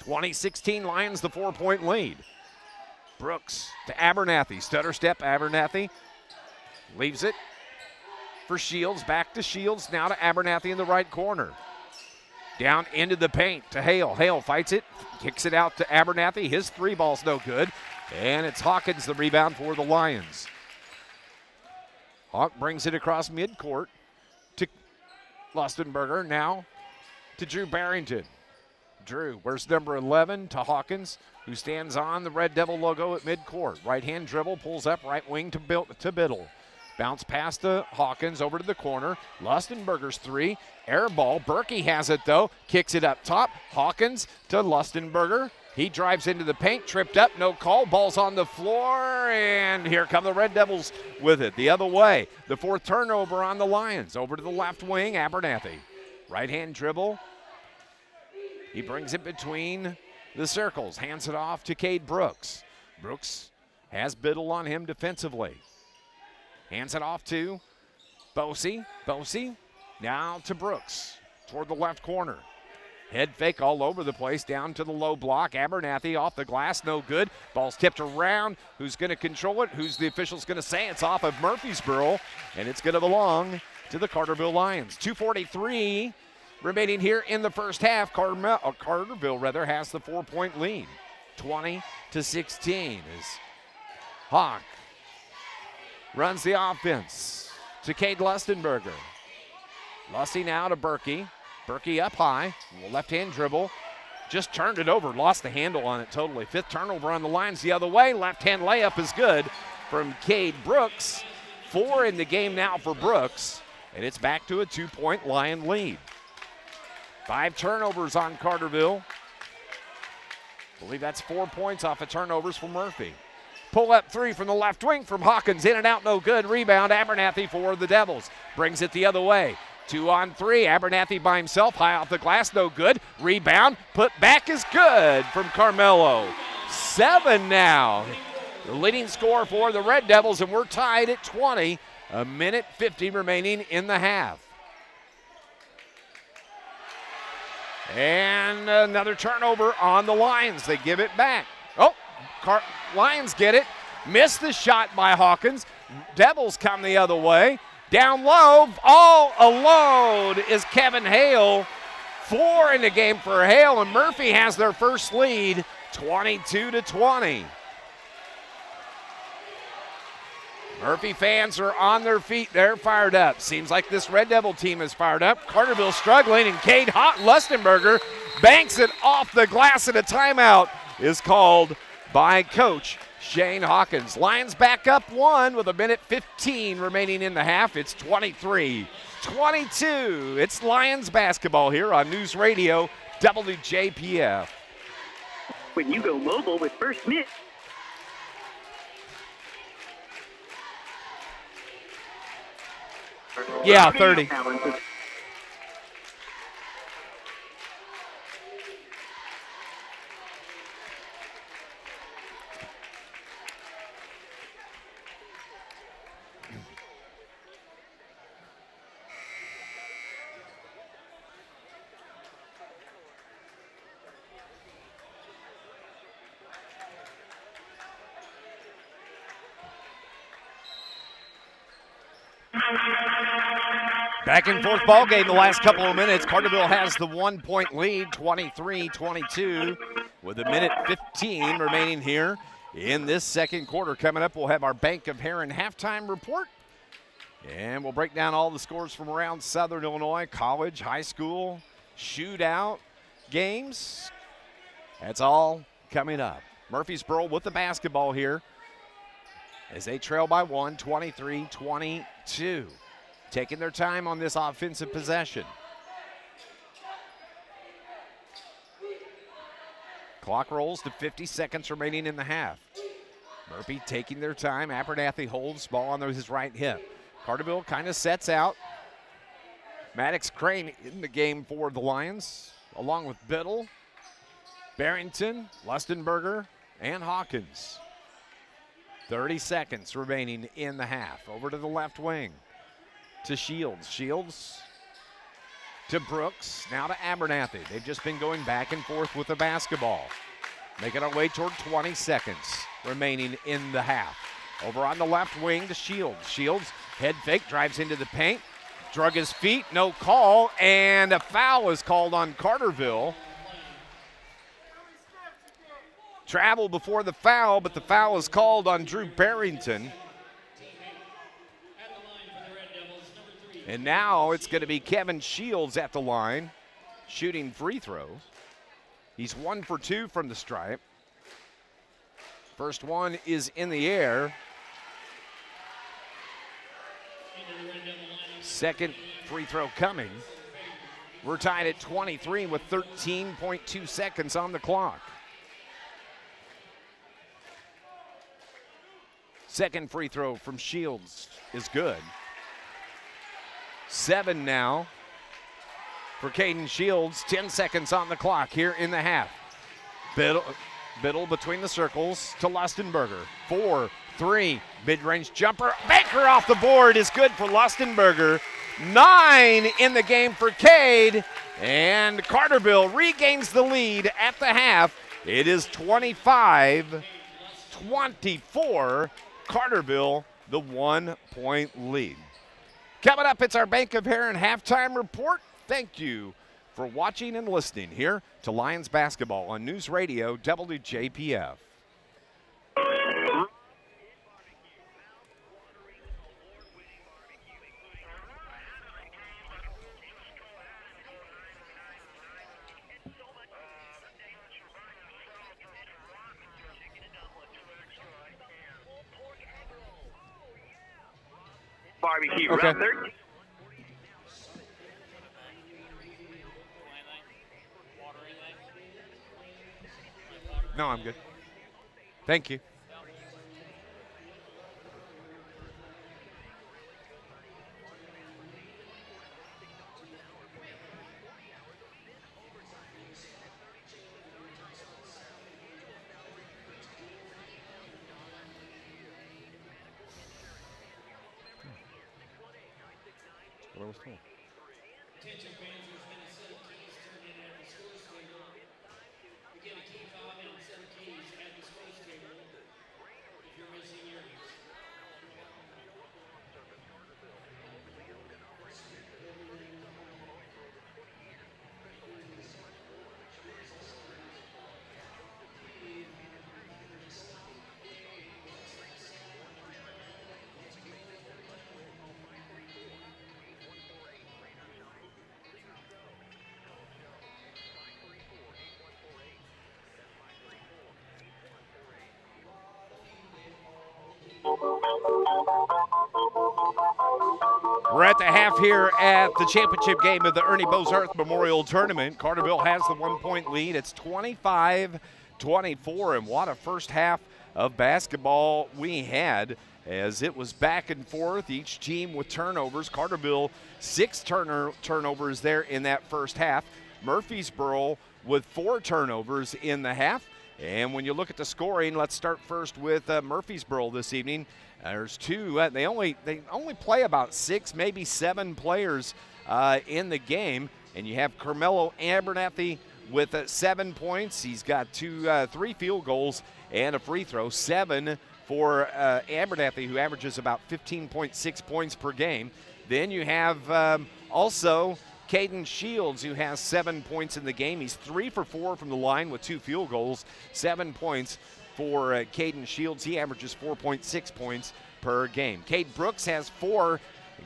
2016 Lions the 4-point lead. Brooks to Abernathy. Stutter step, Abernathy leaves it for Shields. Back to Shields, now to Abernathy in the right corner. Down into the paint to Hale. Hale fights it, kicks it out to Abernathy. His three ball's no good. And it's Hawkins the rebound for the Lions. Hawk brings it across midcourt to Lustenberger. Now to Drew Barrington. Drew, where's number 11 to Hawkins, who stands on the Red Devil logo at midcourt. Right-hand dribble, pulls up, right wing to Biddle. Bounce pass to Hawkins, over to the corner. Lustenberger's three, air ball. Berkey has it though, kicks it up top. Hawkins to Lustenberger. He drives into the paint, tripped up, no call. Ball's on the floor, and here come the Red Devils with it. The other way, the fourth turnover on the Lions. Over to the left wing, Abernathy. Right-hand dribble. He brings it between the circles, hands it off to Cade Brooks. Brooks has Biddle on him defensively. Hands it off to Bosey. Bosey now to Brooks toward the left corner. Head fake all over the place, down to the low block. Abernathy off the glass, no good. Ball's tipped around. Who's going to control it? Who's the official's going to say? It's off of Murphysboro, and it's going to belong to the Carterville Lions. 2:43 remaining here in the first half. Carterville has the 4-point lead, 20-16. As Hawk runs the offense to Cade Lustenberger. Lusty now to Berkey. Berkey up high, left-hand dribble. Just turned it over, lost the handle on it totally. Fifth turnover on the Lions the other way. Left-hand layup is good from Cade Brooks. 4 in the game now for Brooks, and it's back to a 2-point Lion lead. 5 turnovers on Carterville. I believe that's 4 points off of turnovers for Murphy. Pull up three from the left wing from Hawkins. In and out, no good. Rebound, Abernathy for the Devils. Brings it the other way. 2 on 3. Abernathy by himself. High off the glass, no good. Rebound, put back is good from Carmelo. 7 now. The leading score for the Red Devils, and we're tied at 20. 1:50 remaining in the half. And another turnover on the Lions. They give it back. Oh, Lions get it. Missed the shot by Hawkins. Devils come the other way. Down low, all alone is Kevin Hale. 4 in the game for Hale, and Murphy has their first lead, 22-20. Murphy fans are on their feet. They're fired up. Seems like this Red Devil team is fired up. Carterville struggling, and Cade Lustenberger banks it off the glass, and a timeout is called by Coach Shane Hawkins. Lions back up 1 with 1:15 remaining in the half. It's 23-22. It's Lions basketball here on News Radio WJPF. When you go mobile with First Mint. Yeah, 30. Back and forth ball game the last couple of minutes. Carterville has the 1-point lead, 23-22, with 1:15 remaining here in this second quarter. Coming up, we'll have our Bank of Heron halftime report, and we'll break down all the scores from around Southern Illinois, college, high school, shootout, games. That's all coming up. Murphysboro with the basketball here as they trail by 1, 23-22. Taking their time on this offensive possession. Clock rolls to 50 seconds remaining in the half. Murphy taking their time. Abernathy holds ball on his right hip. Carterville kind of sets out. Maddox Crane in the game for the Lions, along with Biddle, Barrington, Lustenberger, and Hawkins. 30 seconds remaining in the half. Over to the left wing to Shields. Shields to Brooks, now to Abernathy. They've just been going back and forth with the basketball. Making our way toward 20 seconds remaining in the half. Over on the left wing to Shields. Shields, head fake, drives into the paint. Drug his feet, no call, and a foul is called on Carterville. Travel before the foul, but the foul is called on Drew Barrington. And now it's going to be Kevin Shields at the line, shooting free throws. He's 1 for 2 from the stripe. First one is in the air. Second free throw coming. We're tied at 23 with 13.2 seconds on the clock. Second free throw from Shields is good. 7 now for Caden Shields. 10 seconds on the clock here in the half. Biddle between the circles to Lustenberger. 4-3, mid-range jumper. Baker off the board is good for Lustenberger. 9 in the game for Cade. And Carterville regains the lead at the half. It is 25-24. Carterville, the 1-point lead. Coming up, it's our Bank of Heron halftime report. Thank you for watching and listening here to Lions basketball on News Radio WJPF. Barbecue. Okay. Round 13. No, I'm good. Thank you. What I was told. Attention fans, there's been a set of keys turned in at the scores table. We get a key fob and a set of keys at the scores table if you're missing yours. We're at the half here at the championship game of the Ernie Bozarth Memorial Tournament. Carterville has the 1-point lead. It's 25-24, and what a first half of basketball we had as it was back and forth, each team with turnovers. Carterville, 6 turnovers there in that first half. Murphysboro with 4 turnovers in the half. And when you look at the scoring, let's start first with Murphysboro this evening. There's 2. They only play about 6, maybe 7 players in the game. And you have Carmelo Abernathy with 7 points. He's got 3 field goals and a free throw. 7 for Abernathy, who averages about 15.6 points per game. Then you have also Caden Shields, who has 7 points in the game. He's 3 for 4 from the line with 2 field goals. 7 points for Caden Shields. He averages 4.6 points per game. Cade Brooks has 4.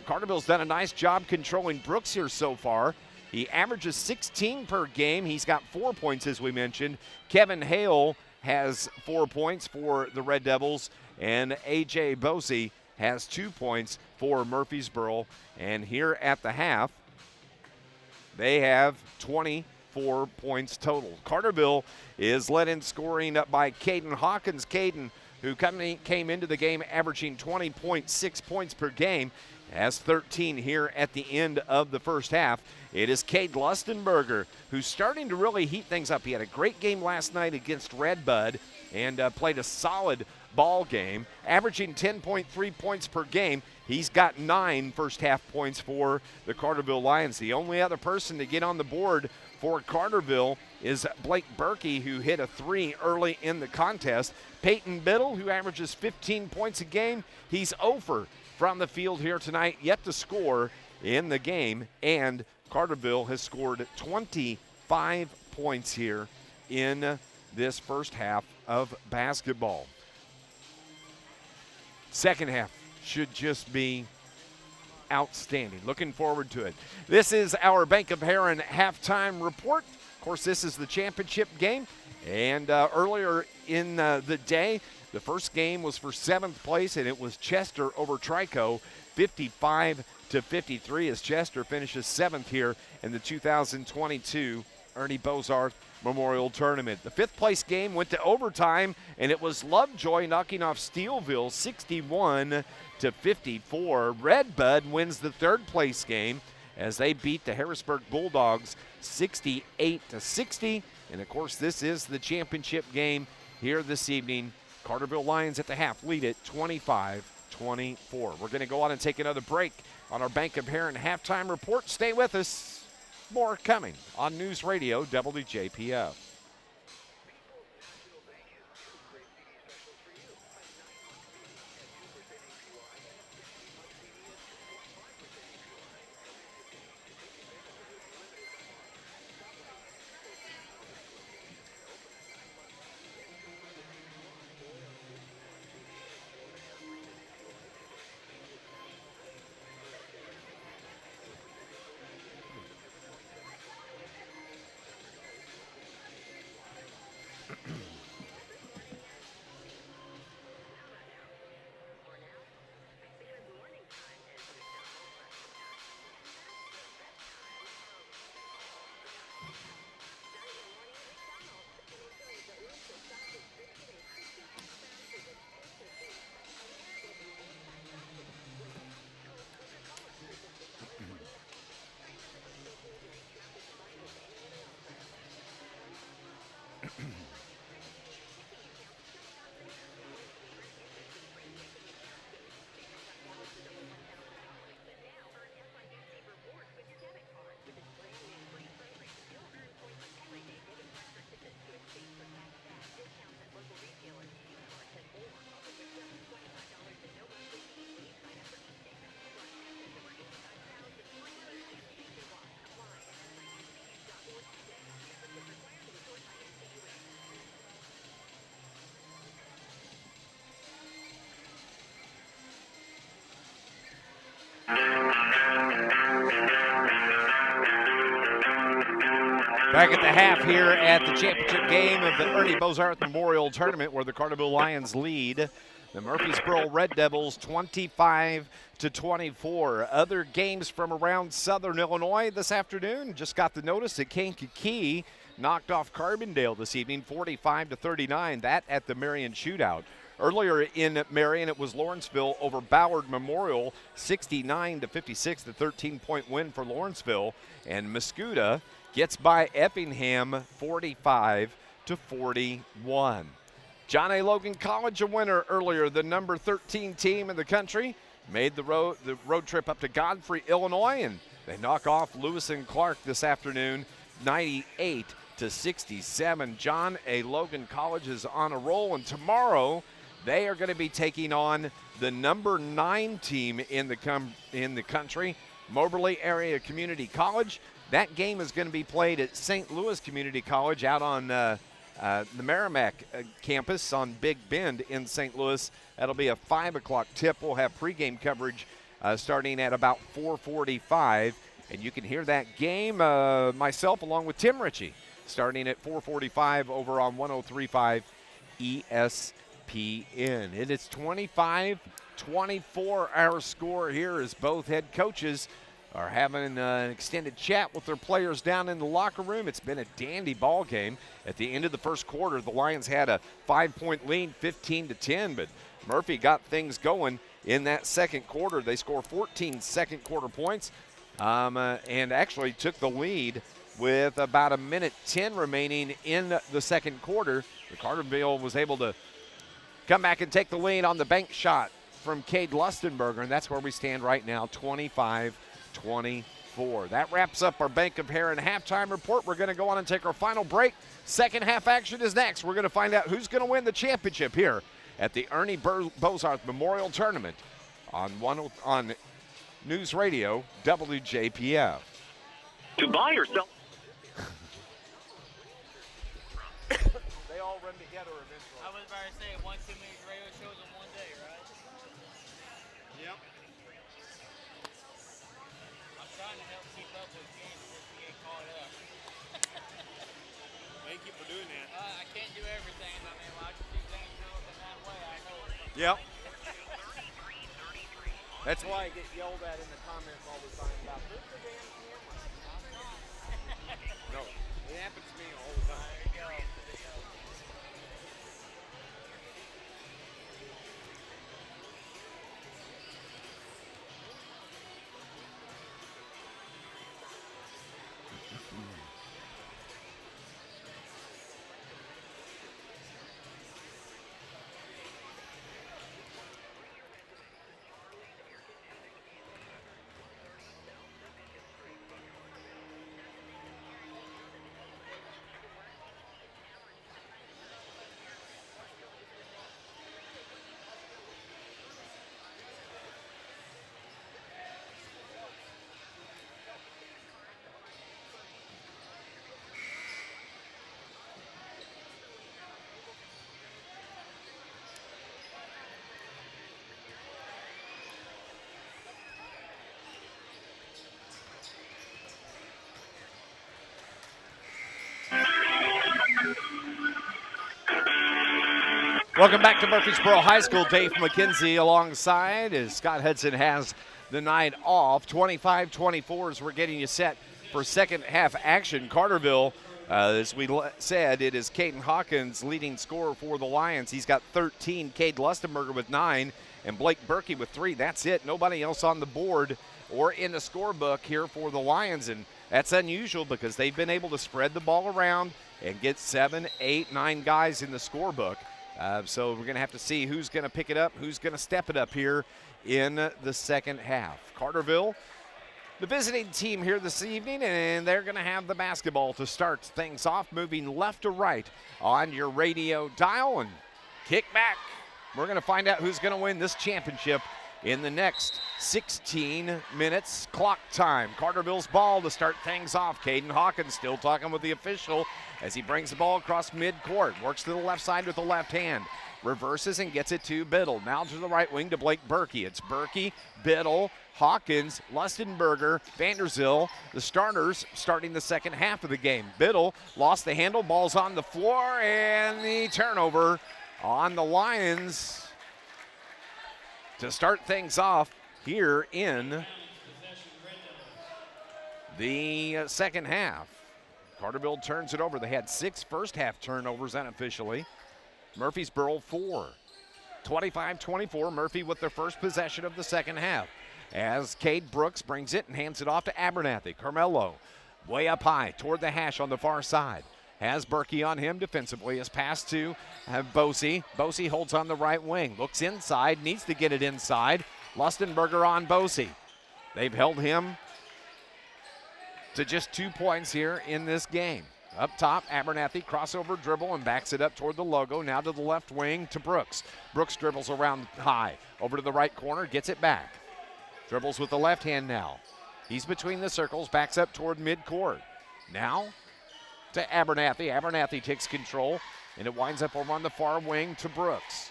Carterville's done a nice job controlling Brooks here so far. He averages 16 per game. He's got 4 points, as we mentioned. Kevin Hale has 4 points for the Red Devils, and A.J. Bosey has 2 points for Murphysboro. And here at the half, they have 24 points total. Carterville is led in scoring up by Caden Hawkins. Caden, who came into the game averaging 20.6 points per game, has 13 here at the end of the first half. It is Cade Lustenberger who's starting to really heat things up. He had a great game last night against Redbud and played a solid ball game, averaging 10.3 points per game. He's got 9 first half points for the Carterville Lions. The only other person to get on the board for Carterville is Blake Berkey, who hit a 3 early in the contest. Peyton Biddle, who averages 15 points a game, he's over from the field here tonight, yet to score in the game. And Carterville has scored 25 points here in this first half of basketball. Second half should just be outstanding. Looking forward to it. This is our Bank of Heron halftime report. Of course, this is the championship game. And earlier in the day, the first game was for 7th place, and it was Chester over Trico, 55-53, as Chester finishes 7th here in the 2022 Ernie Bozarth Memorial Tournament. The 5th place game went to overtime, and it was Lovejoy knocking off Steelville 61-54. Redbud wins the 3rd place game as they beat the Harrisburg Bulldogs 68-60. And of course, this is the championship game here this evening. Carterville Lions at the half lead it 25-24. We're going to go on and take another break on our Bank of Heron halftime report. Stay with us. More coming on News Radio WJPF. Back at the half here at the championship game of the Ernie Bozarth Memorial Tournament, where the Carterville Lions lead the Murphysboro Red Devils 25-24. Other games from around Southern Illinois this afternoon. Just got the notice that Kankakee knocked off Carbondale this evening, 45-39. That at the Marion Shootout. Earlier in Marion, it was Lawrenceville over Ballard Memorial, 69-56, the 13-point win for Lawrenceville. And Muscuda gets by Effingham 45-41. John A. Logan College a winner earlier. The number 13 team in the country made the road trip up to Godfrey, Illinois, and they knock off Lewis and Clark this afternoon, 98-67. John A. Logan College is on a roll, and tomorrow they are going to be taking on the number 9 team in the country, Moberly Area Community College. That game is going to be played at St. Louis Community College out on the Merrimack campus on Big Bend in St. Louis. That'll be a 5 o'clock tip. We'll have pregame coverage starting at about 4:45 And you can hear that game, myself along with Tim Ritchie, starting at 4:45 over on 103.5 ESPN. It is 25-24 our score here as both head coaches are having an extended chat with their players down in the locker room. It's been a dandy ball game. At the end of the first quarter, the Lions had a 5-point lead, 15-10, but Murphy got things going in that second quarter. They scored 14 second quarter points and actually took the lead with about 1:10 remaining in the second quarter. Carterville was able to come back and take the lead on the bank shot from Cade Lustenberger, and that's where we stand right now, 25-24. That wraps up our Bank of Heron halftime report. We're going to go on and take our final break. Second half action is next. We're going to find out who's going to win the championship here at the Ernie Bozarth Memorial Tournament on NewsRadio WJPF. To buy or sell. They all run together eventually. I was about to say, one too many radio shows in one day, right? Yep. I'm trying to help keep up with games before we get caught up. Thank you for doing that. I can't do everything. I mean, when I just do things in that way, I know it. Yep. That's why I get yelled at in the comments all the time about this the damn camera. No, it happens to me all the time. There you go. Welcome back to Murphysboro High School. Dave McKenzie alongside as Scott Hudson has the night off. 25-24 as we're getting you set for second half action. Carterville, as we said, it is Caden Hawkins leading scorer for the Lions. He's got 13. Cade Lustenberger with 9 and Blake Berkey with 3. That's it. Nobody else on the board or in the scorebook here for the Lions, and that's unusual because they've been able to spread the ball around and get 7, 8, 9 guys in the scorebook. So we're going to have to see who's going to pick it up, who's going to step it up here in the second half. Carterville, the visiting team here this evening, and they're going to have the basketball to start things off, moving left to right on your radio dial and kick back. We're going to find out who's going to win this championship in the next 16 minutes clock time. Carterville's ball to start things off. Caden Hawkins still talking with the official as he brings the ball across midcourt. Works to the left side with the left hand. Reverses and gets it to Biddle. Now to the right wing to Blake Berkey. It's Berkey, Biddle, Hawkins, Lustenberger, Vanderzil, the starters starting the second half of the game. Biddle lost the handle, ball's on the floor, and the turnover on the Lions to start things off here in the second half. Carterville turns it over. They had 6 first half turnovers unofficially. Murphysboro 4. 25-24, Murphy with their first possession of the second half as Cade Brooks brings it and hands it off to Abernathy. Carmelo way up high toward the hash on the far side. Has Berkey on him defensively. His pass to Bosey. Bosey holds on the right wing. Looks inside. Needs to get it inside. Lustenberger on Bosey. They've held him to just 2 points here in this game. Up top, Abernathy crossover dribble and backs it up toward the logo. Now to the left wing to Brooks. Brooks dribbles around high. Over to the right corner. Gets it back. Dribbles with the left hand now. He's between the circles. Backs up toward midcourt. Now to Abernathy. Abernathy takes control, and it winds up over on the far wing to Brooks.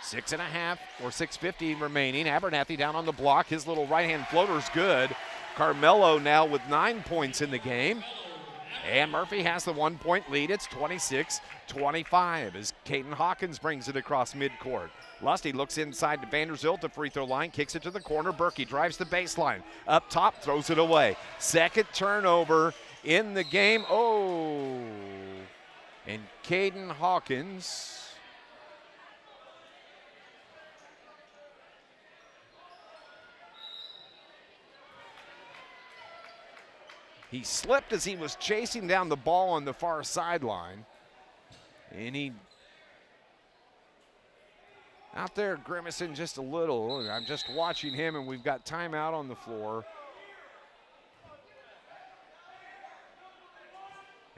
6.5 or 6:50 remaining. Abernathy down on the block. His little right-hand floater's good. Carmelo now with 9 points in the game. And Murphy has the 1-point lead. It's 26-25 as Caden Hawkins brings it across midcourt. Lusty looks inside to Vanderzilt, the free throw line, kicks it to the corner. Berkey drives the baseline. Up top, throws it away. Second turnover in the game. Oh, and Caden Hawkins. He slipped as he was chasing down the ball on the far sideline. And he out there grimacing just a little. I'm just watching him, and we've got timeout on the floor.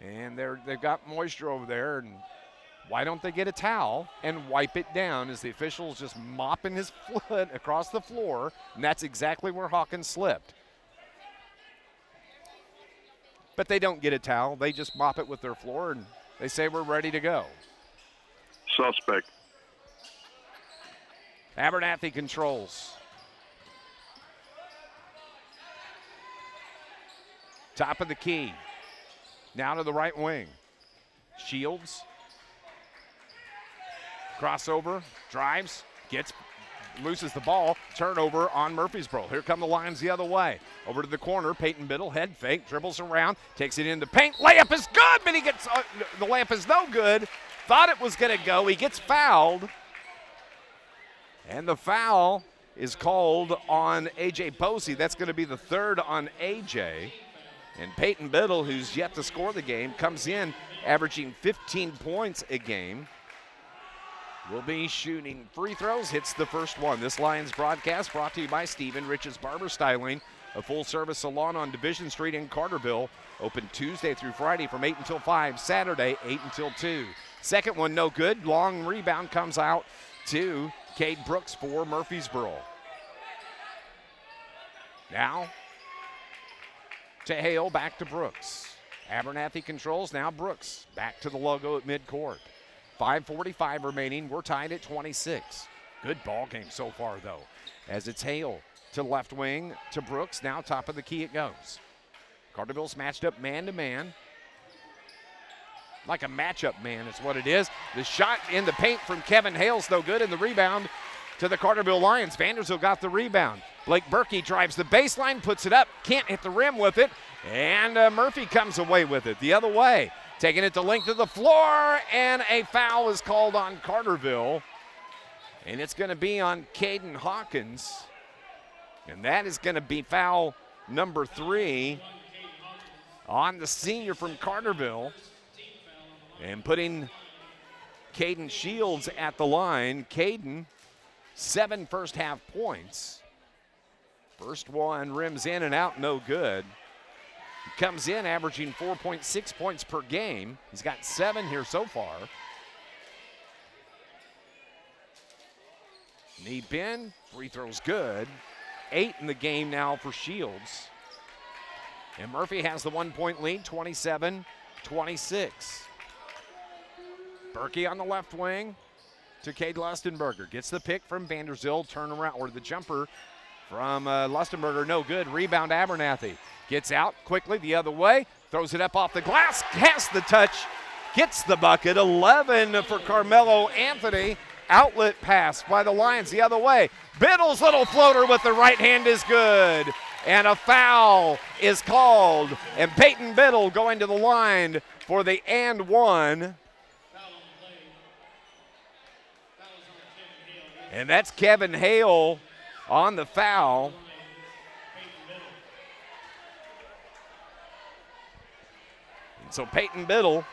And they've got moisture over there, and why don't they get a towel and wipe it down as the official's just mopping his foot across the floor, and that's exactly where Hawkins slipped. But they don't get a towel. They just mop it with their floor, and they say we're ready to go. Suspect. Abernathy controls. Top of the key. Now to the right wing. Shields. Crossover. Drives. Loses the ball. Turnover on Murphysboro. Here come the Lions the other way. Over to the corner. Peyton Biddle. Head fake. Dribbles around. Takes it into paint. Layup is good, but he gets the layup is no good. Thought it was going to go. He gets fouled. And the foul is called on A.J. Posey. That's going to be the third on A.J. And Peyton Biddle, who's yet to score the game, comes in averaging 15 points a game. Will be shooting free throws, hits the first one. This Lions broadcast brought to you by Stephen Rich's Barber Styling, a full-service salon on Division Street in Carterville. Open Tuesday through Friday from 8 until 5, Saturday 8 until 2. Second one no good. Long rebound comes out to Cade Brooks for Murphysboro. Now to Hale, back to Brooks. Abernathy controls, now Brooks. Back to the logo at midcourt. 5:45 remaining, we're tied at 26. Good ball game so far though, as it's Hale to left wing to Brooks, now top of the key it goes. Carterville's matched up man-to-man. Like a matchup man is what it is. The shot in the paint from Kevin Hale's no good, and the rebound to the Carterville Lions. Vanderzilt got the rebound. Blake Berkey drives the baseline, puts it up, can't hit the rim with it, and Murphy comes away with it the other way. Taking it the length of the floor, and a foul is called on Carterville. And it's going to be on Caden Hawkins. And that is going to be foul number 3 on the senior from Carterville. And putting Caden Shields at the line. Caden, 7 first half points. First one rims in and out, no good. He comes in averaging 4.6 points per game. He's got 7 here so far. Knee bend, free throws good. 8 in the game now for Shields. And Murphy has the 1-point lead, 27-26. Berkey on the left wing to Cade Lustenberger. Gets the pick from Vanderzilt, turnaround, or the jumper from Lustenberger, no good. Rebound Abernathy. Gets out quickly the other way, throws it up off the glass, has the touch, gets the bucket. 11 for Carmelo Anthony. Outlet pass by the Lions the other way. Biddle's little floater with the right hand is good. And a foul is called. And Peyton Biddle going to the line for the and one. And that's Kevin Hale on the foul. And so Peyton Biddle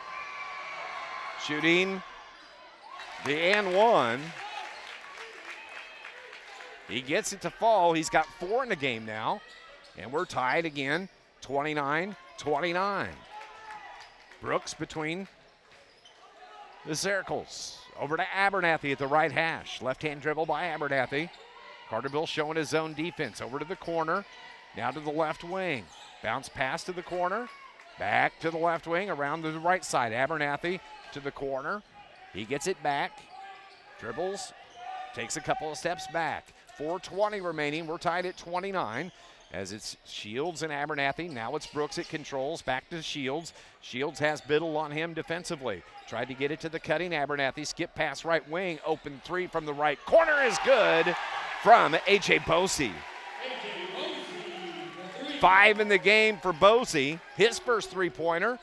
shooting the and one. He gets it to fall. He's got 4 in the game now. And we're tied again, 29-29. Brooks between the circles. Over to Abernathy at the right hash. Left-hand dribble by Abernathy. Carterville showing his zone defense. Over to the corner. Now to the left wing. Bounce pass to the corner. Back to the left wing, around to the right side. Abernathy to the corner. He gets it back. Dribbles. Takes a couple of steps back. 4:20 remaining. We're tied at 29. as it's Shields and Abernathy. Now it's Brooks at controls, back to Shields. Shields has Biddle on him defensively. Tried to get it to the cutting Abernathy. Skip pass right wing. Open three from the right corner is good from A.J. Bosey. 5 in the game for Bosey. His first three-pointer.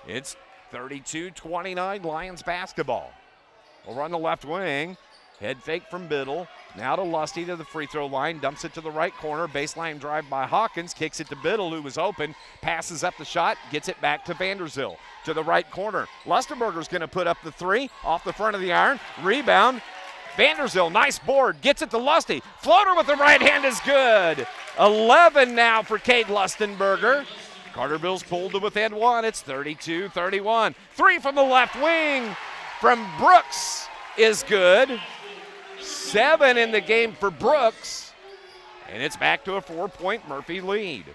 It's 32-29 Lions basketball. Over on the left wing. Head fake from Biddle. Now to Lusty to the free throw line. Dumps it to the right corner. Baseline drive by Hawkins. Kicks it to Biddle, who was open. Passes up the shot. Gets it back to Vanderzil to the right corner. Lustenberger's going to put up the three off the front of the iron. Rebound. Vanderzil, nice board. Gets it to Lusty. Floater with the right hand is good. 11 now for Cade Lustenberger. Carterville's pulled to within one. It's 32-31. Three from the left wing from Brooks is good. 7 in the game for Brooks. And it's back to a 4-point Murphy lead.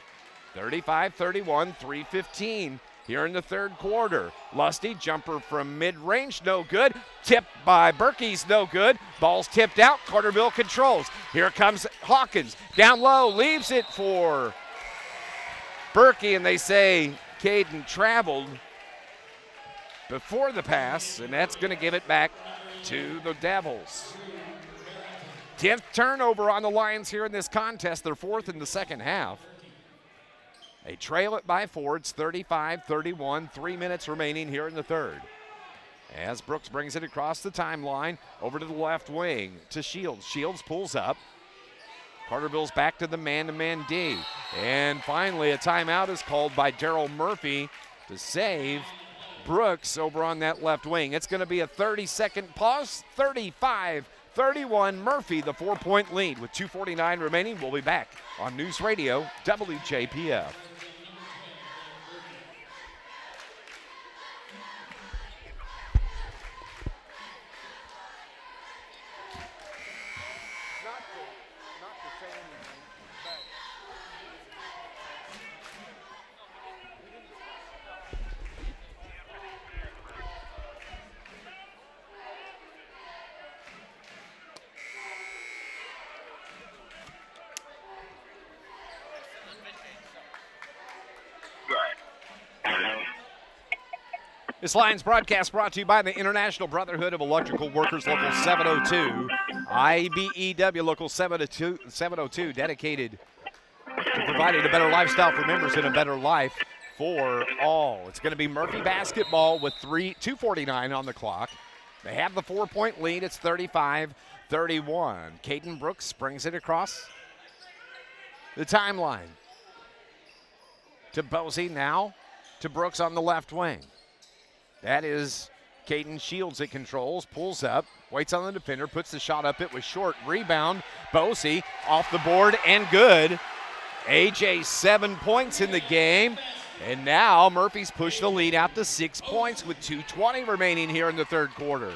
35-31, 3:15 here in the third quarter. Lusty, jumper from mid-range, no good. Tipped by Berkey's, no good. Ball's tipped out. Carterville controls. Here comes Hawkins. Down low, leaves it for Berkey, and they say Caden traveled before the pass, and that's going to give it back to the Devils. 10th turnover on the Lions here in this contest. They're 4th in the second half. They trail it by 4. It's 35-31. 3 minutes remaining here in the third. As Brooks brings it across the timeline, over to the left wing to Shields. Shields pulls up. Carterville's back to the man-to-man D. And finally, a timeout is called by Daryl Murphy to save Brooks over on that left wing. It's going to be a 30-second pause. 35-31, Murphy, the 4-point lead with 2:49 remaining. We'll be back on News Radio WJPF. This Lions broadcast brought to you by the International Brotherhood of Electrical Workers, Local 702. IBEW Local 702, dedicated to providing a better lifestyle for members and a better life for all. It's going to be Murphy basketball with 2:49 on the clock. They have the 4-point lead. It's 35-31. Caden Brooks brings it across the timeline to Bosey, now to Brooks on the left wing. That is Caden Shields that controls, pulls up, waits on the defender, puts the shot up. It was short. Rebound, Bosey off the board and good. AJ 7 points in the game. And now Murphy's pushed the lead out to 6 points with 2:20 remaining here in the third quarter.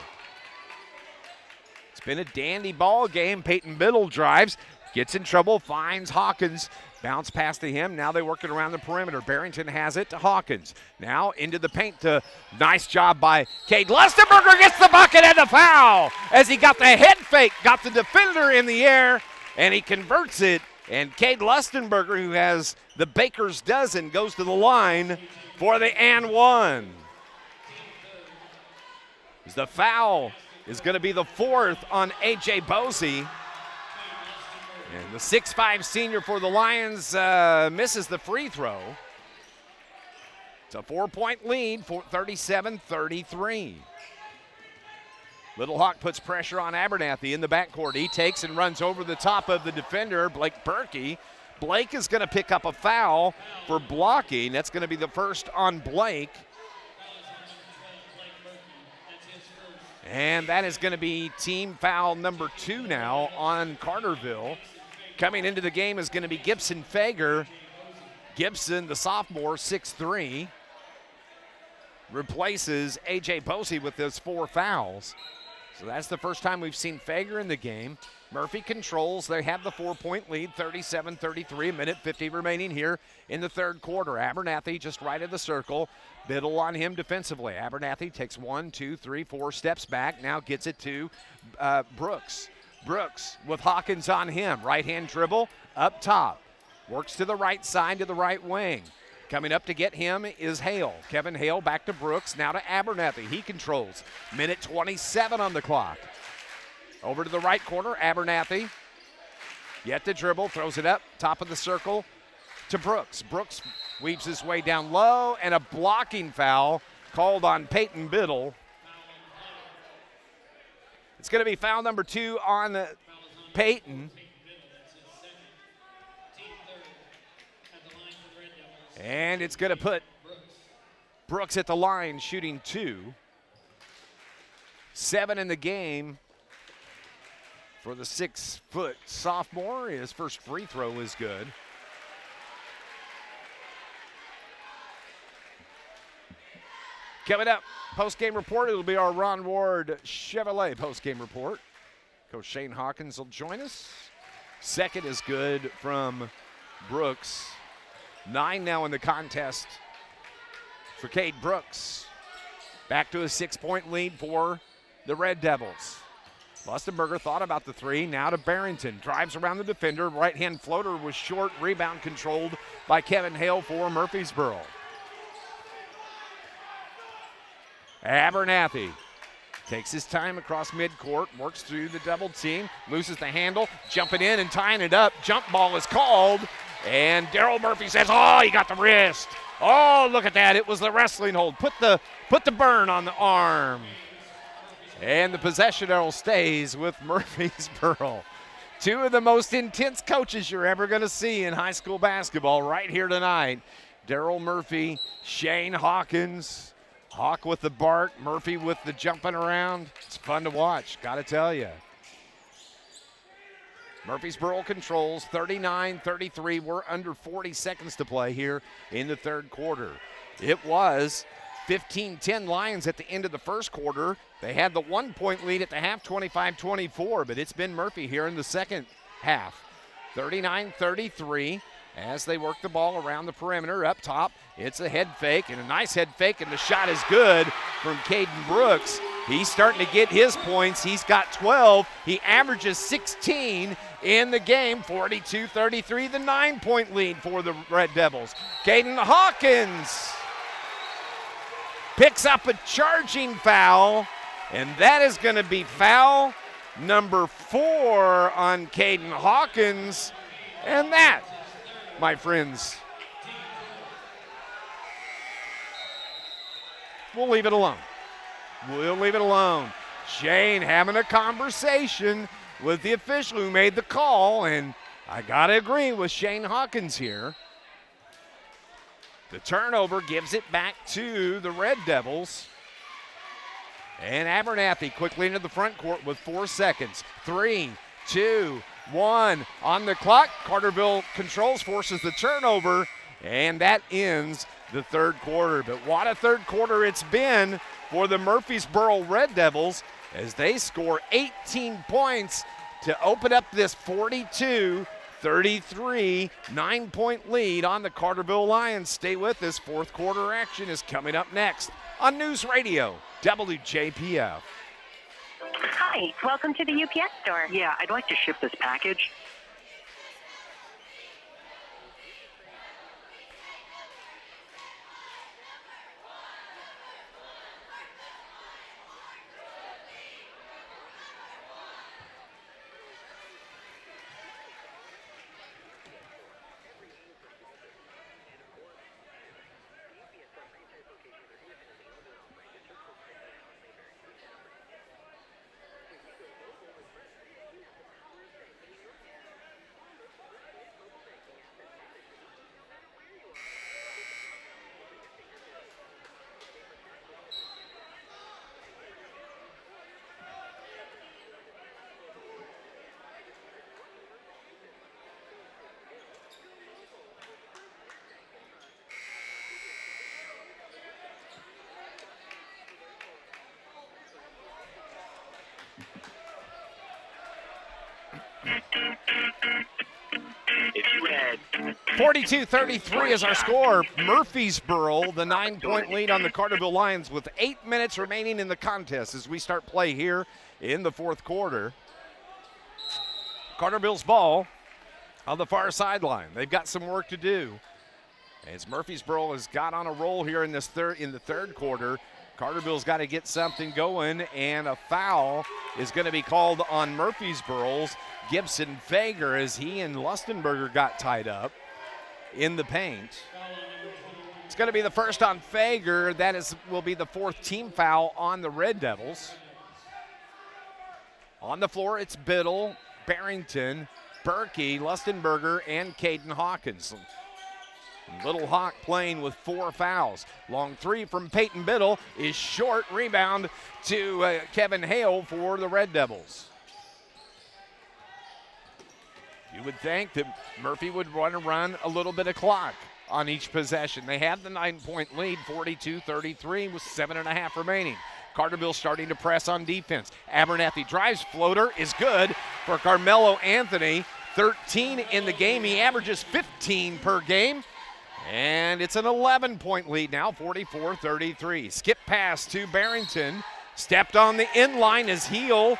It's been a dandy ball game. Peyton Biddle drives, gets in trouble, finds Hawkins. Bounce pass to him. Now they work it around the perimeter. Barrington has it to Hawkins. Now into the paint to nice job by Cade Lustenberger. Gets the bucket and the foul as he got the head fake, got the defender in the air, and he converts it. And Cade Lustenberger, who has the baker's dozen, goes to the line for the and one. The foul is going to be the 4th on A.J. Bosey. And the 6'5 senior for the Lions misses the free throw. It's a 4-point lead for 37-33. Little Hawk puts pressure on Abernathy in the backcourt. He takes and runs over the top of the defender, Blake Berkey. Blake is going to pick up a foul for blocking. That's going to be the first on Blake. And that is going to be team foul number 2 now on Carterville. Coming into the game is going to be Gibson Fager. Gibson, the sophomore, 6'3", replaces A.J. Bosey with those 4 fouls. So that's the first time we've seen Fager in the game. Murphy controls. They have the 4-point lead, 37-33, a minute 50 remaining here in the third quarter. Abernathy just right of the circle. Biddle on him defensively. Abernathy takes 1, 2, 3, 4 steps back. Now gets it to Brooks. Brooks with Hawkins on him. Right-hand dribble up top. Works to the right side, to the right wing. Coming up to get him is Hale. Kevin Hale back to Brooks, now to Abernathy. He controls. Minute 27 on the clock. Over to the right corner, Abernathy. Yet to dribble, throws it up, top of the circle to Brooks. Brooks weaves his way down low, and a blocking foul called on Peyton Biddle. It's going to be foul number 2 on Peyton. And it's going to put Brooks at the line, shooting 2. 7 in the game for the 6-foot sophomore. His first free throw is good. Coming up, post-game report. It'll be our Ron Ward Chevrolet post-game report. Coach Shane Hawkins will join us. Second is good from Brooks. 9 now in the contest for Cade Brooks. Back to a 6-point lead for the Red Devils. Lustenberger thought about the 3, now to Barrington. Drives around the defender. Right-hand floater was short. Rebound controlled by Kevin Hale for Murphysboro. Abernathy takes his time across midcourt, works through the double team, loses the handle, jumping in and tying it up. Jump ball is called, and Daryl Murphy says, oh, he got the wrist. Oh, look at that. It was the wrestling hold. Put the burn on the arm. And the possession arrow stays with Murphysboro. 2 of the most intense coaches you're ever going to see in high school basketball right here tonight. Daryl Murphy, Shane Hawkins. Hawk with the bark, Murphy with the jumping around. It's fun to watch, got to tell you. Murphysboro controls 39-33. We're under 40 seconds to play here in the third quarter. It was 15-10 Lions at the end of the first quarter. They had the 1-point lead at the half, 25-24, but it's been Murphy here in the second half. 39-33 as they work the ball around the perimeter. Up top, it's a head fake, and a nice head fake, and the shot is good from Caden Brooks. He's starting to get his points. He's got 12. He averages 16 in the game, 42-33, the 9-point lead for the Red Devils. Caden Hawkins picks up a charging foul, and that is going to be foul number 4 on Caden Hawkins. And that, my friends, we'll leave it alone. We'll leave it alone. Shane having a conversation with the official who made the call, and I got to agree with Shane Hawkins here. The turnover gives it back to the Red Devils. And Abernathy quickly into the front court with 4 seconds. 3, 2, 1 on the clock. Carterville controls, forces the turnover, and that ends the third quarter. But what a third quarter it's been for the Murphysboro Red Devils as they score 18 points to open up this 42-33 9-point lead on the Carterville Lions. Stay with us. Fourth quarter action is coming up next on News Radio WJPF. Hi, welcome to the UPS store. Yeah, I'd like to ship this package. If you had 42-33 is our score. Murphysboro, the 9-point lead on the Carterville Lions with 8 minutes remaining in the contest as we start play here in the fourth quarter. Carterville's ball. on the far sideline. They've got some work to do. As Murphysboro has got on a roll here in the third quarter, Carterville's got to get something going, and a foul is going to be called on Murphysboro's Gibson Fager as he and Lustenberger got tied up in the paint. It's going to be the first on Fager. That will be the fourth team foul on the Red Devils. On the floor, it's Biddle, Barrington, Berkey, Lustenberger, and Caden Hawkins. Little Hawk playing with 4 fouls. Long three from Peyton Biddle is short. Rebound to Kevin Hale for the Red Devils. You would think that Murphy would want to run a little bit of clock on each possession. They have the 9-point lead, 42-33, with 7.5 remaining. Carterville starting to press on defense. Abernathy drives, floater is good for Carmelo Anthony. 13 in the game. He averages 15 per game. And it's an 11-point lead now, 44-33. Skip pass to Barrington. Stepped on the inline as heel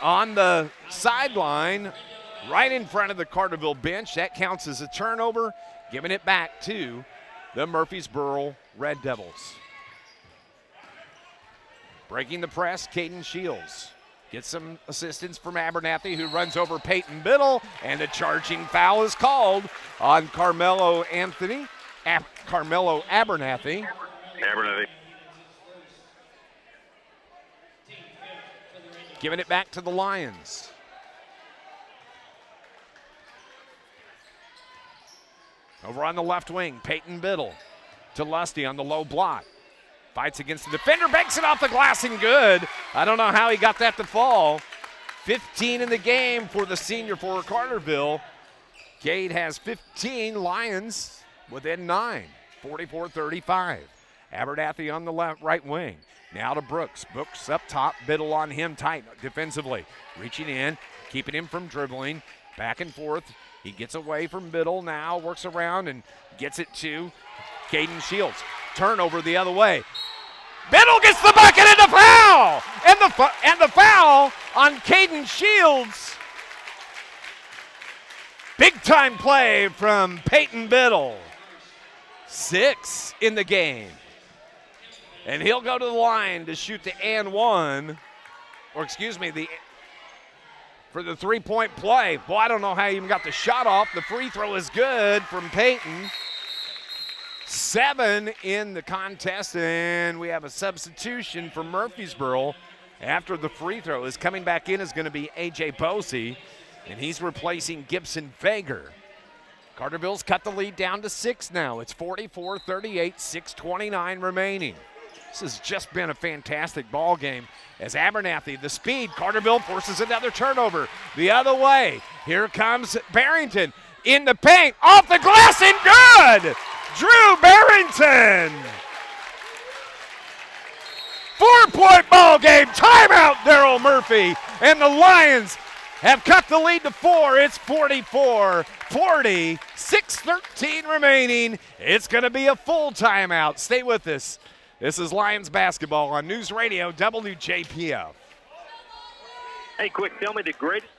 on the sideline right in front of the Carterville bench. That counts as a turnover, giving it back to the Murphysboro Red Devils. Breaking the press, Caden Shields. Gets some assistance from Abernathy, who runs over Peyton Biddle, and a charging foul is called on Carmelo Abernathy. Abernathy. Giving it back to the Lions. Over on the left wing, Peyton Biddle to Lusty on the low block. Fights against the defender, banks it off the glass and good. I don't know how he got that to fall. 15 in the game for the senior for Carterville. Cade has 15, Lions within 9, 44-35. Abernathy on the right wing. Now to Brooks. Brooks up top, Biddle on him tight defensively. Reaching in, keeping him from dribbling. Back and forth. He gets away from Biddle now, works around and gets it to Caden Shields. Turnover the other way. Biddle gets the bucket and the foul! And the foul on Caden Shields. Big time play from Peyton Biddle. 6 in the game. And he'll go to the line to shoot the for the three-point play. Boy, I don't know how he even got the shot off. The free throw is good from Peyton. 7 in the contest, and we have a substitution for Murphysboro after the free throw. Is coming back in is going to be A.J. Posey, and he's replacing Gibson Fager. Carterville's cut the lead down to 6 now. It's 44-38, 6:29 remaining. This has just been a fantastic ball game as Abernathy, the speed, Carterville forces another turnover. The other way, here comes Barrington in the paint, off the glass and good! Drew Barrington. 4-point ball game. Timeout, Darryl Murphy. And the Lions have cut the lead to 4. It's 44-40. 6:13 remaining. It's going to be a full timeout. Stay with us. This is Lions basketball on News Radio WJPF. Hey, quick, tell me the greatest.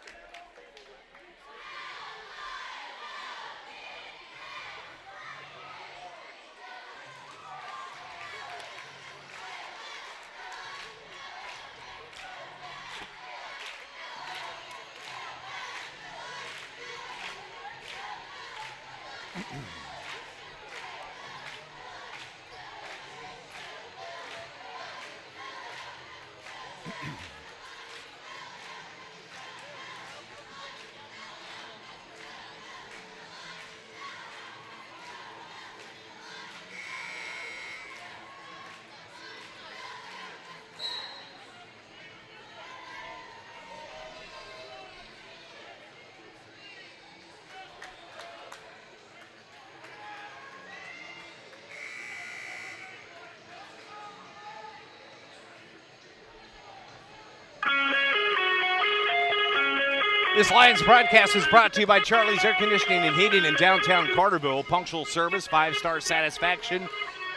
This Lions broadcast is brought to you by Charlie's Air Conditioning and Heating in downtown Carterville. Punctual service, 5-star satisfaction,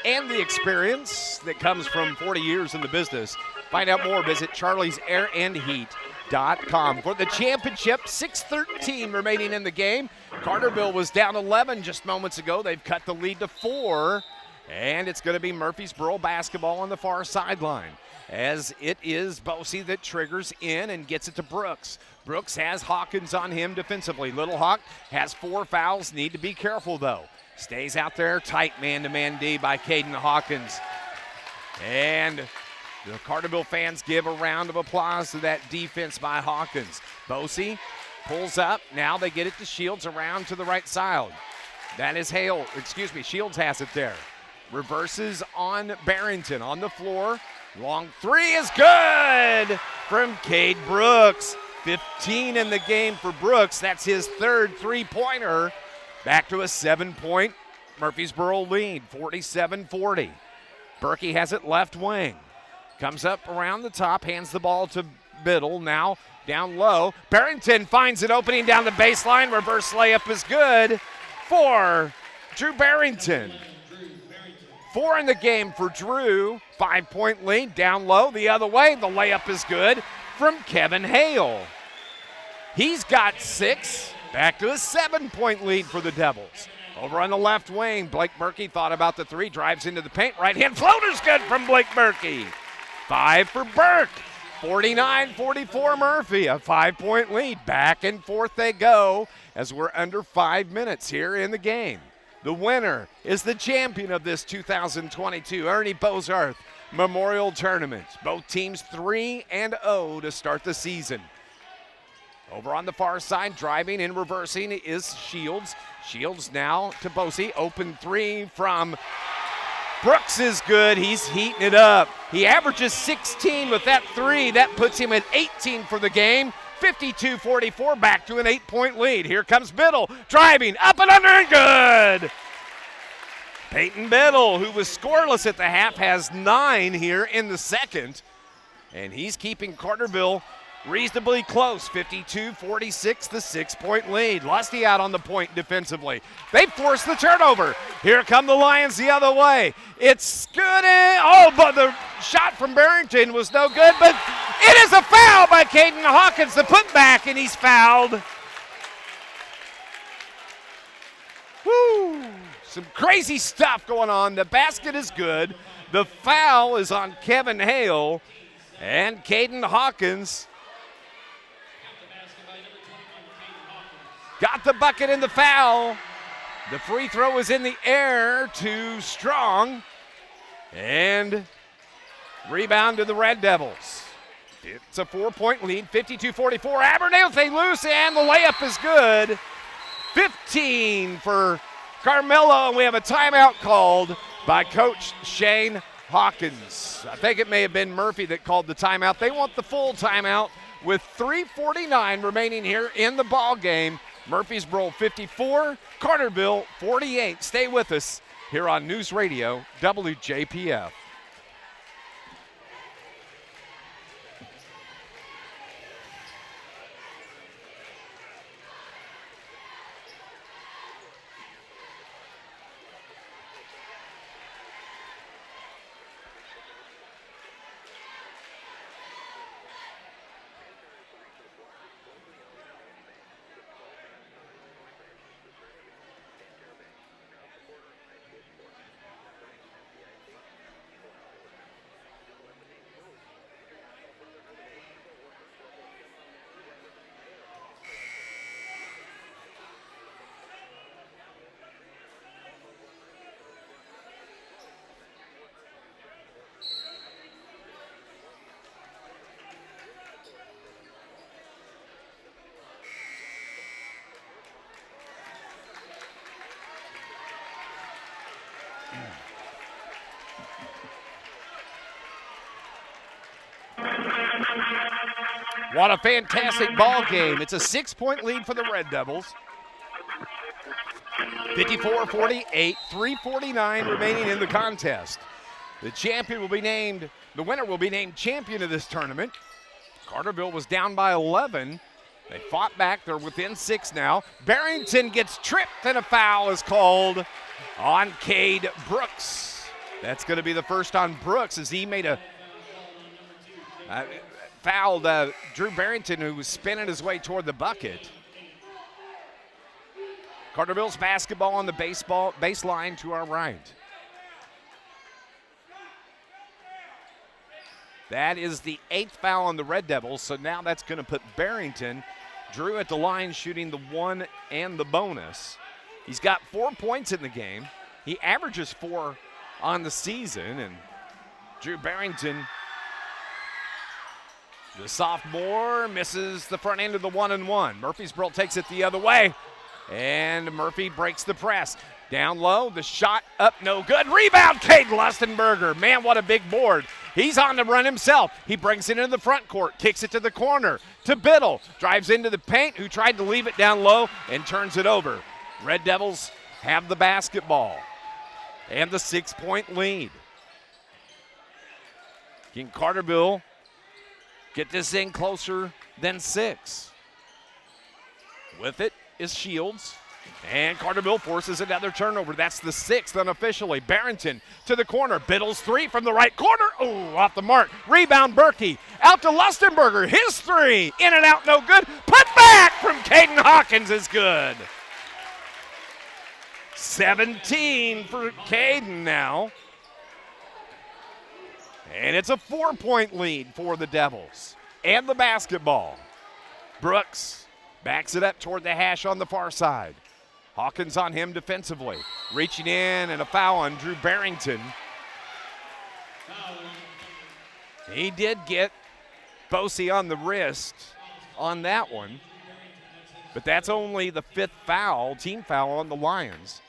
and the experience that comes from 40 years in the business. Find out more, visit Charlie's Air and Heat NewsRadio.com. For the championship, 6:13 remaining in the game. Carterville was down 11 just moments ago. They've cut the lead to 4, and it's going to be Murphysboro basketball on the far sideline, as it is Bosey that triggers in and gets it to Brooks. Brooks has Hawkins on him defensively. Little Hawk has 4 fouls. Need to be careful, though. Stays out there tight man-to-man D by Caden Hawkins. And the Carterville fans give a round of applause to that defense by Hawkins. Bosey pulls up. Now they get it to Shields around to the right side. That is Shields has it there. Reverses on Barrington on the floor. Long 3 is good from Cade Brooks. 15 in the game for Brooks. That's his 3rd three-pointer. Back to a 7-point Murphysboro lead, 47-40. Berkey has it left wing. Comes up around the top, hands the ball to Biddle. Now down low. Barrington finds an opening down the baseline. Reverse layup is good for Drew Barrington. 4 in the game for Drew. 5-point lead down low the other way. The layup is good from Kevin Hale. He's got 6. Back to a 7-point lead for the Devils. Over on the left wing, Blake Berkey thought about the 3, drives into the paint. Right-hand floater's good from Blake Berkey. 5 for Burke. 49-44 Murphy, a 5-point lead. Back and forth they go as we're under 5 minutes here in the game. The winner is the champion of this 2022 Ernie Bozarth Memorial Tournament. Both teams 3-0 to start the season. Over on the far side, driving and reversing is Shields. Shields now to Bosey. Open 3 from Brooks is good. He's heating it up. He averages 16 with that 3. That puts him at 18 for the game. 52-44, back to an 8-point lead. Here comes Biddle, driving, up and under and good. Peyton Biddle, who was scoreless at the half, has 9 here in the second. And he's keeping Carterville reasonably close. 52-46, the 6-point lead. Lusty out on the point defensively. They force the turnover. Here come the Lions the other way. It's good. But the shot from Barrington was no good, but it is a foul by Caden Hawkins, the putback, and he's fouled. Woo! Some crazy stuff going on. The basket is good. The foul is on Kevin Hale, and Caden Hawkins got the bucket and the foul. The free throw is in the air, too strong. And rebound to the Red Devils. It's a 4-point lead, 52-44. Abernathy they loose, and the layup is good. 15 for Carmelo, and we have a timeout called by Coach Shane Hawkins. I think it may have been Murphy that called the timeout. They want the full timeout with 3:49 remaining here in the ball game. Murphysboro 54, Carterville 48. Stay with us here on News Radio WJPF. What a fantastic ball game. It's a 6-point lead for the Red Devils. 54-48, 3:49 remaining in the contest. The winner will be named champion of this tournament. Carterville was down by 11. They fought back. They're within 6 now. Barrington gets tripped, and a foul is called on Cade Brooks. That's going to be the first on Brooks, as he made a fouled Drew Barrington, who was spinning his way toward the bucket. Carterville's basketball on the baseline to our right. That is the 8th foul on the Red Devils, so now that's going to put Barrington, Drew at the line shooting the 1 and the bonus. He's got 4 points in the game. He averages 4 on the season, and Drew Barrington, the sophomore, misses the front end of the 1-and-1. Murphysboro takes it the other way, and Murphy breaks the press. Down low, the shot up, no good. Rebound, Cade Lustenberger. Man, what a big board. He's on the run himself. He brings it into the front court, kicks it to the corner, to Biddle. Drives into the paint, who tried to leave it down low and turns it over. Red Devils have the basketball and the 6-point lead. Can Carterville get this in closer than 6? With it is Shields. And Carterville forces another turnover. That's the 6th unofficially. Barrington to the corner. Biddle's 3 from the right corner. Oh, off the mark. Rebound Berkey. Out to Lustenberger. His 3. In and out, no good. Put back from Caden Hawkins is good. 17 for Caden now. And it's a 4-point lead for the Devils. And the basketball. Brooks backs it up toward the hash on the far side. Hawkins on him defensively. Reaching in, and a foul on Drew Barrington. He did get Bosey on the wrist on that one. But that's only the 5th foul, team foul on the Lions.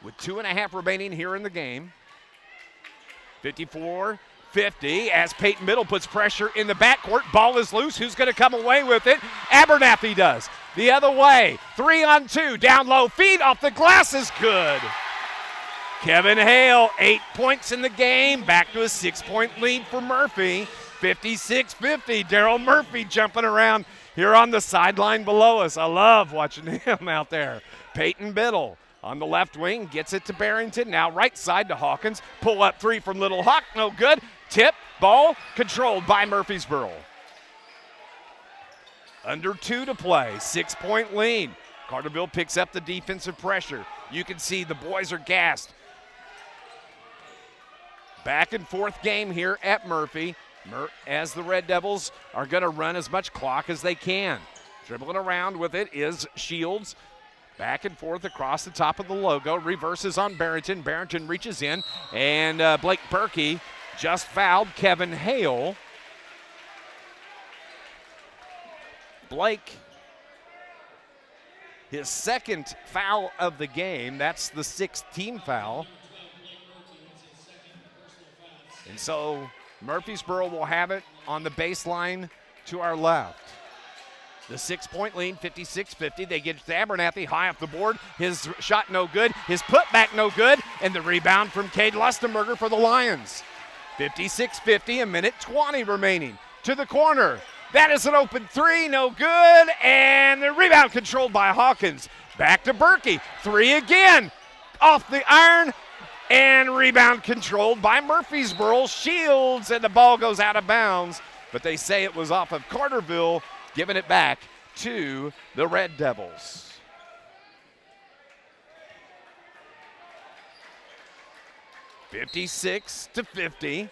With 2.5 remaining here in the game. 54-50 as Peyton Biddle puts pressure in the backcourt. Ball is loose. Who's going to come away with it? Abernathy does. The other way. 3-on-2. Down low. Feed off the glass is good. Kevin Hale, 8 points in the game. Back to a 6-point lead for Murphy. 56-50. Daryl Murphy jumping around here on the sideline below us. I love watching him out there. Peyton Biddle on the left wing gets it to Barrington. Now right side to Hawkins. Pull up 3 from Little Hawk. No good. Tip. Ball controlled by Murphysboro. Under 2 to play. 6-point lead. Carterville picks up the defensive pressure. You can see the boys are gassed. Back and forth game here at Murphy as the Red Devils are going to run as much clock as they can. Dribbling around with it is Shields. Back and forth across the top of the logo. Reverses on Barrington. Barrington reaches in, and Blake Berkey just fouled Kevin Hale. Blake, his 2nd foul of the game. That's the 6th team foul. And so Murphysboro will have it on the baseline to our left. The 6-point lead, 56-50. They get to Abernathy high off the board. His shot no good. His putback no good. And the rebound from Cade Lustenberger for the Lions. 56-50, a minute 20 remaining. To the corner. That is an open 3, no good. And the rebound controlled by Hawkins. Back to Berkey. 3 again. Off the iron. And rebound controlled by Murphysboro. Shields, and the ball goes out of bounds. But they say it was off of Carterville, giving it back to the Red Devils. (56-50).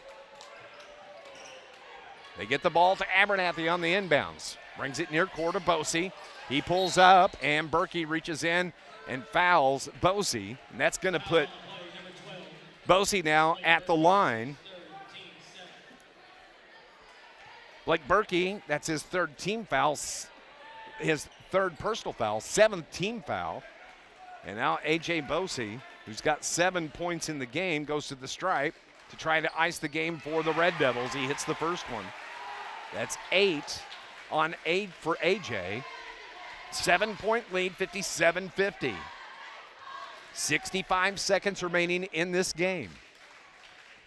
They get the ball to Abernathy on the inbounds. Brings it near court to Bosey. He pulls up, and Berkey reaches in and fouls Bosey. And that's going to put Bosey now at the line. Blake Berkey, that's his 3rd team foul, his 3rd personal foul, 7th team foul. And now A.J. Bosey, who's got 7 points in the game, goes to the stripe to try to ice the game for the Red Devils. He hits the first one. That's 8 on 8 for A.J. 7-point lead, 57-50. 65 seconds remaining in this game.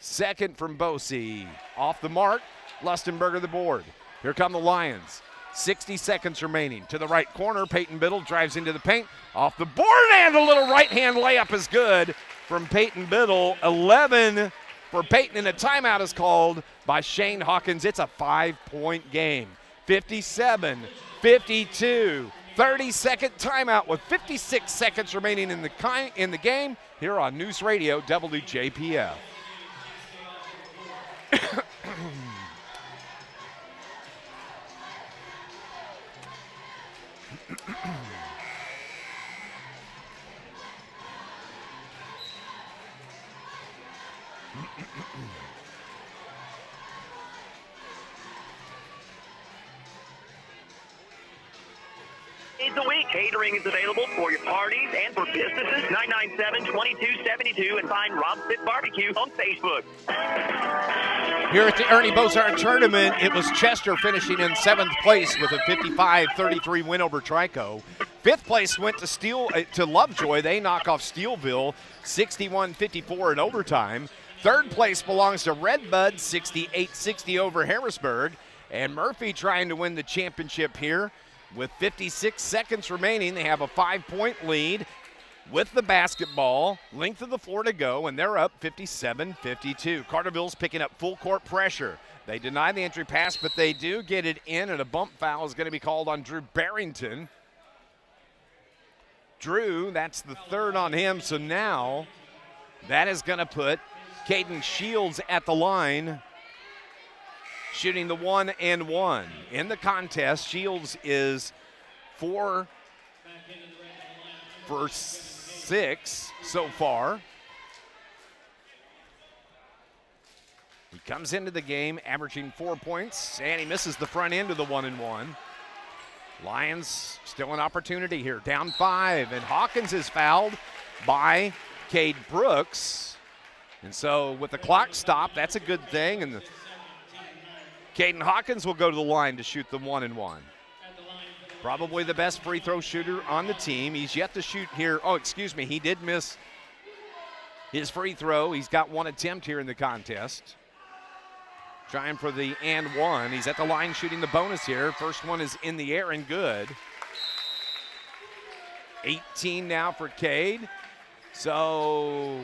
2nd from Bosey. Off the mark. Lustenberger the board. Here come the Lions. 60 seconds remaining. To the right corner, Peyton Biddle drives into the paint. Off the board, and a little right-hand layup is good from Peyton Biddle. 11 for Peyton, and a timeout is called by Shane Hawkins. It's a 5-point game. 57-52. 30-second timeout with 56 seconds remaining in the game here on News Radio WJPF. Days a week. Catering is available for your parties and for businesses. 997-2272 and find Rob Fit Barbecue on Facebook. Here at the Ernie Bozarth Tournament, it was Chester finishing in 7th place with a 55-33 win over Trico. 5th place went to Lovejoy. They knock off Steelville 61-54 in overtime. 3rd place belongs to Redbud, 68-60 over Harrisburg. And Murphy trying to win the championship here. With 56 seconds remaining, they have a 5-point lead with the basketball. Length of the floor to go, and they're up 57-52. Carterville's picking up full court pressure. They deny the entry pass, but they do get it in, and a bump foul is going to be called on Drew Barrington. Drew, that's the 3rd on him, so now that is going to put Caden Shields at the line, shooting the 1-and-1. In the contest, Shields is 4 for 6 so far. He comes into the game averaging 4 points, and he misses the front end of the 1-and-1. Lions still an opportunity here, down 5, and Hawkins is fouled by Cade Brooks. And so with the clock stopped, that's a good thing, and Caden Hawkins will go to the line to shoot the 1-and-1. Probably the best free throw shooter on the team. He's yet to shoot here. Oh, excuse me, he did miss his free throw. He's got 1 attempt here in the contest. Trying for the and-1. He's at the line shooting the bonus here. First one is in the air and good. 18 now for Cade. So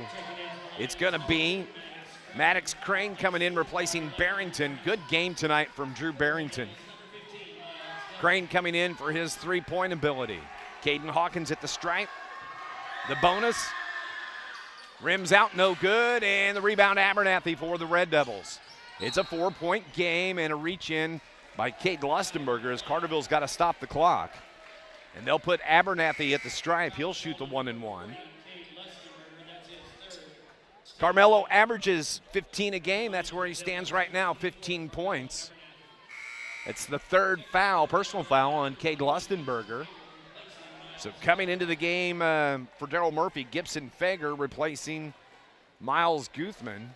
it's going to be Maddox Crane coming in, replacing Barrington. Good game tonight from Drew Barrington. Crane coming in for his 3-point ability. Caden Hawkins at the stripe. The bonus. Rims out, no good, and the rebound Abernathy for the Red Devils. It's a 4-point game and a reach-in by Cade Lustenberger as Carterville's got to stop the clock. And they'll put Abernathy at the stripe. He'll shoot the 1-and-1. Carmelo averages 15 a game. That's where he stands right now, 15 points. It's the 3rd foul, personal foul on Cade Lustenberger. So coming into the game for Darryl Murphy, Gibson Fager replacing Miles Guthman.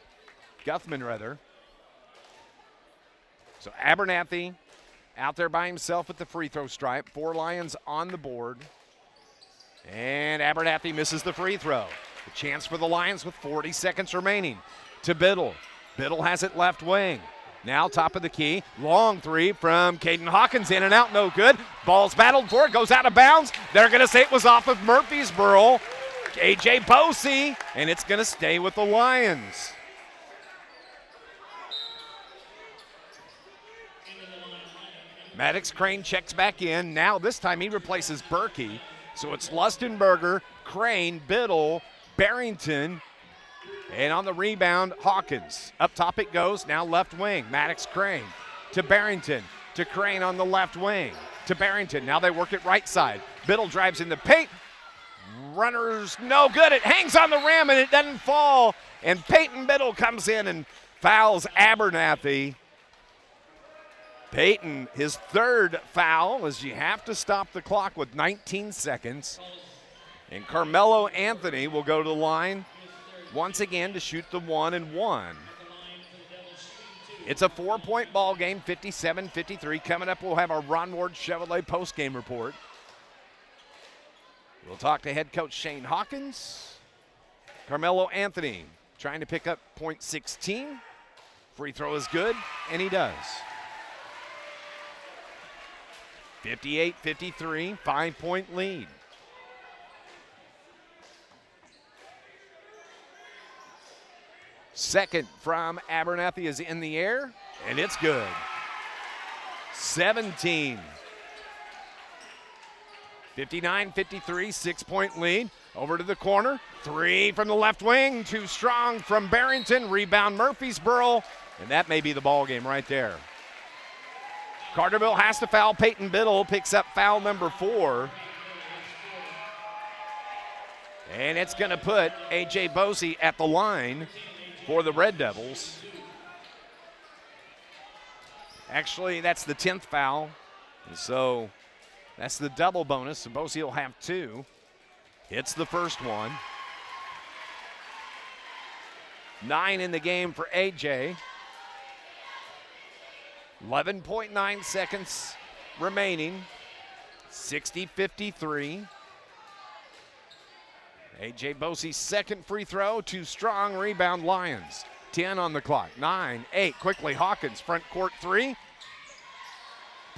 So Abernathy out there by himself at the free throw stripe. 4 Lions on the board. And Abernathy misses the free throw. A chance for the Lions with 40 seconds remaining. To Biddle. Biddle has it left wing. Now top of the key. Long 3 from Caden Hawkins. In and out, no good. Ball's battled for it, goes out of bounds. They're going to say it was off of Murphysboro. A.J. Bosey, and it's going to stay with the Lions. Maddox Crane checks back in. Now this time he replaces Berkey. So it's Lustenberger, Crane, Biddle, Barrington, and on the rebound, Hawkins. Up top it goes, now left wing. Maddox Crane to Barrington, to Crane on the left wing, to Barrington. Now they work it right side. Biddle drives in the paint. Runners no good. It hangs on the rim and it doesn't fall. And Peyton Biddle comes in and fouls Abernathy. Peyton, his 3rd foul, as you have to stop the clock with 19 seconds. And Carmelo Anthony will go to the line once again to shoot the 1-and-1. It's a 4-point ball game, 57-53. Coming up, we'll have our Ron Ward Chevrolet post-game report. We'll talk to head coach Shane Hawkins. Carmelo Anthony trying to pick up point 16. Free throw is good, and he does. 58-53, 5-point lead. Second from Abernathy is in the air, and it's good. 17. 59-53, 6-point lead. Over to the corner. 3 from the left wing. Too strong from Barrington. Rebound Murphysboro, and that may be the ball game right there. Carterville has to foul. Peyton Biddle picks up foul number 4. And it's going to put A.J. Bosey at the line for the Red Devils. Actually, that's the 10th foul. And so that's the double bonus. So Bosey will have 2. Hits the first one. 9 in the game for A.J. 11.9 seconds remaining. 60-53. A.J. Bosey's second free throw. Too strong. Rebound Lions. 10 on the clock. 9, 8. Quickly Hawkins. Front court 3.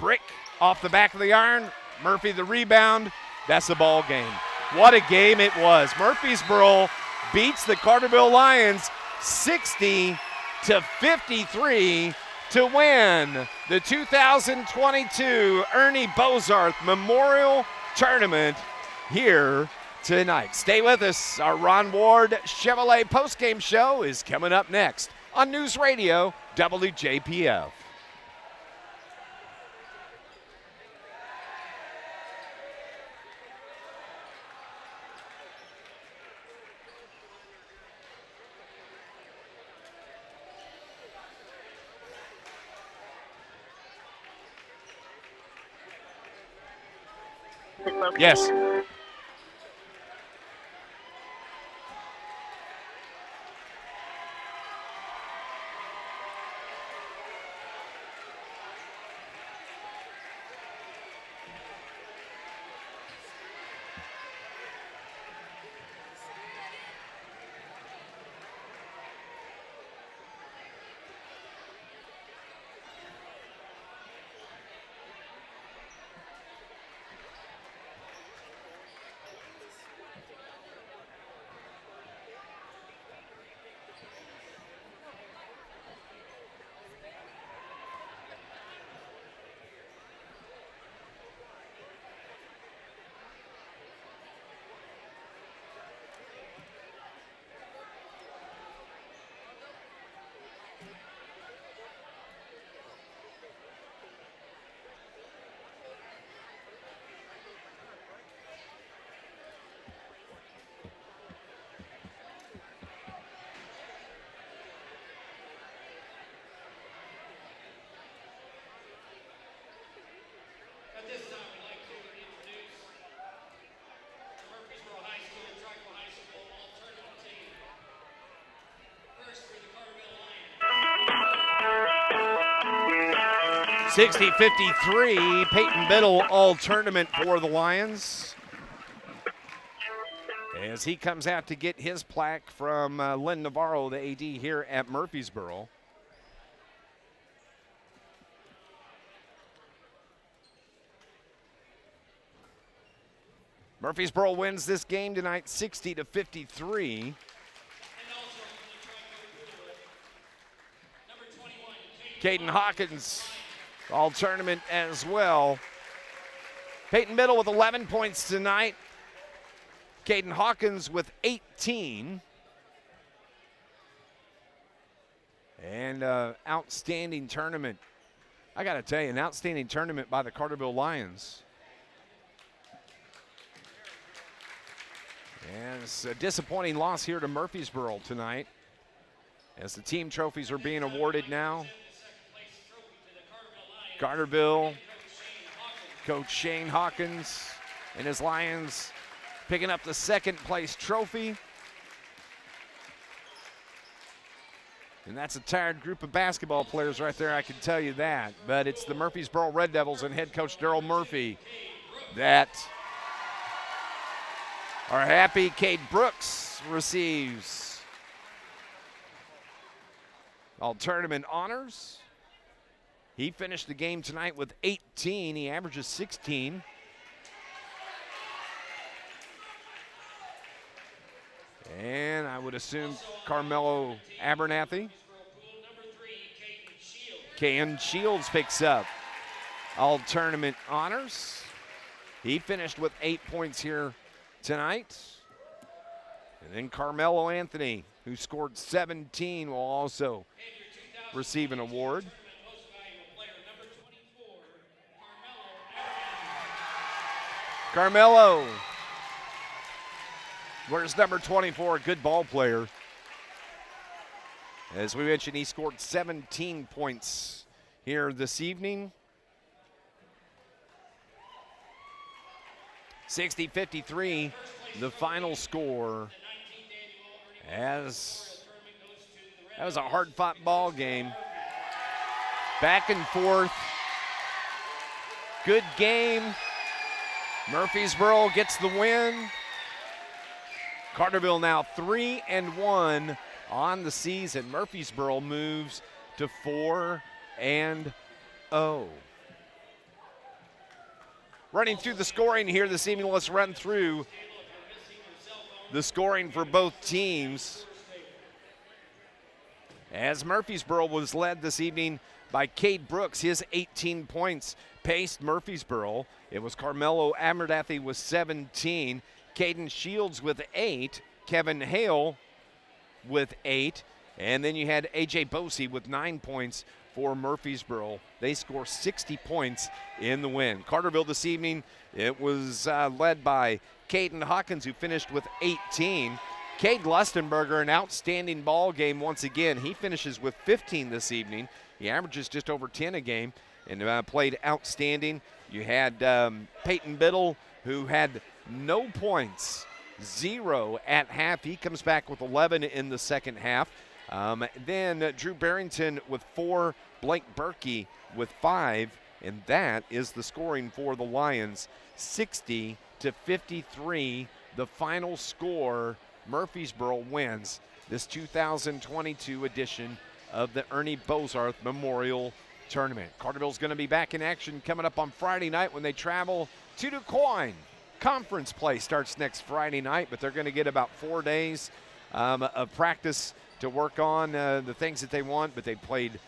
Brick off the back of the iron. Murphy the rebound. That's the ball game. What a game it was. Murphysboro beats the Carterville Lions 60-53 to win the 2022 Ernie Bozarth Memorial Tournament here tonight. Stay with us. Our Ron Ward Chevrolet postgame show is coming up next on News Radio WJPF. Yes. At this time, we'd like to introduce the Murphysboro High School and Carterville High School all-tournament team. First for the Carterville Lions. 60-53, Peyton Biddle all-tournament for the Lions. As he comes out to get his plaque from Len Navarro, the AD here at Murphysboro. Murphysboro wins this game tonight 60-53. Caden Hawkins all tournament as well. Peyton Biddle with 11 points tonight. Caden Hawkins with 18. And outstanding tournament. I got to tell you, an outstanding tournament by the Carterville Lions. And it's a disappointing loss here to Murphysboro tonight, as the team trophies are being awarded now. Carterville, Coach Shane Hawkins and his Lions picking up the second place trophy. And that's a tired group of basketball players right there, I can tell you that. But it's the Murphysboro Red Devils and head coach Daryl Murphy that are happy. Cade Brooks receives all tournament honors. He finished the game tonight with 18. He averages 16. And I would assume Carmelo Abernathy. Caden Shields picks up all tournament honors. He finished with 8 points here tonight. And then Carmelo Anthony, who scored 17, will also receive an award. Carmelo, where's number 24, a good ball player. As we mentioned, he scored 17 points here this evening. 60-53, the final score. As that was a hard-fought ball game. Back and forth. Good game. Murphysboro gets the win. Carterville now 3-1 on the season. Murphysboro moves to 4-0. Running through the scoring here this evening, let's run through the scoring for both teams. As Murphysboro was led this evening by Cade Brooks, his 18 points paced Murphysboro. It was Carmelo Abernathy with 17, Caden Shields with 8, Kevin Hale with 8, and then you had A.J. Bosey with 9 points for Murphysboro. They score 60 points in the win. Carterville this evening, it was led by Caden Hawkins, who finished with 18. Cade Lustenberger, an outstanding ball game once again. He finishes with 15 this evening. He averages just over 10 a game and played outstanding. You had Peyton Biddle, who had no points, 0 at half. He comes back with 11 in the second half. Then Drew Barrington with 4, Blake Berkey with 5, and that is the scoring for the Lions. 60-53, the final score. Murphysboro wins this 2022 edition of the Ernie Bozarth Memorial Tournament. Carterville's going to be back in action coming up on Friday night when they travel to DuQuoin. Conference play starts next Friday night, but they're going to get about 4 days of practice to work on the things that they want, but they played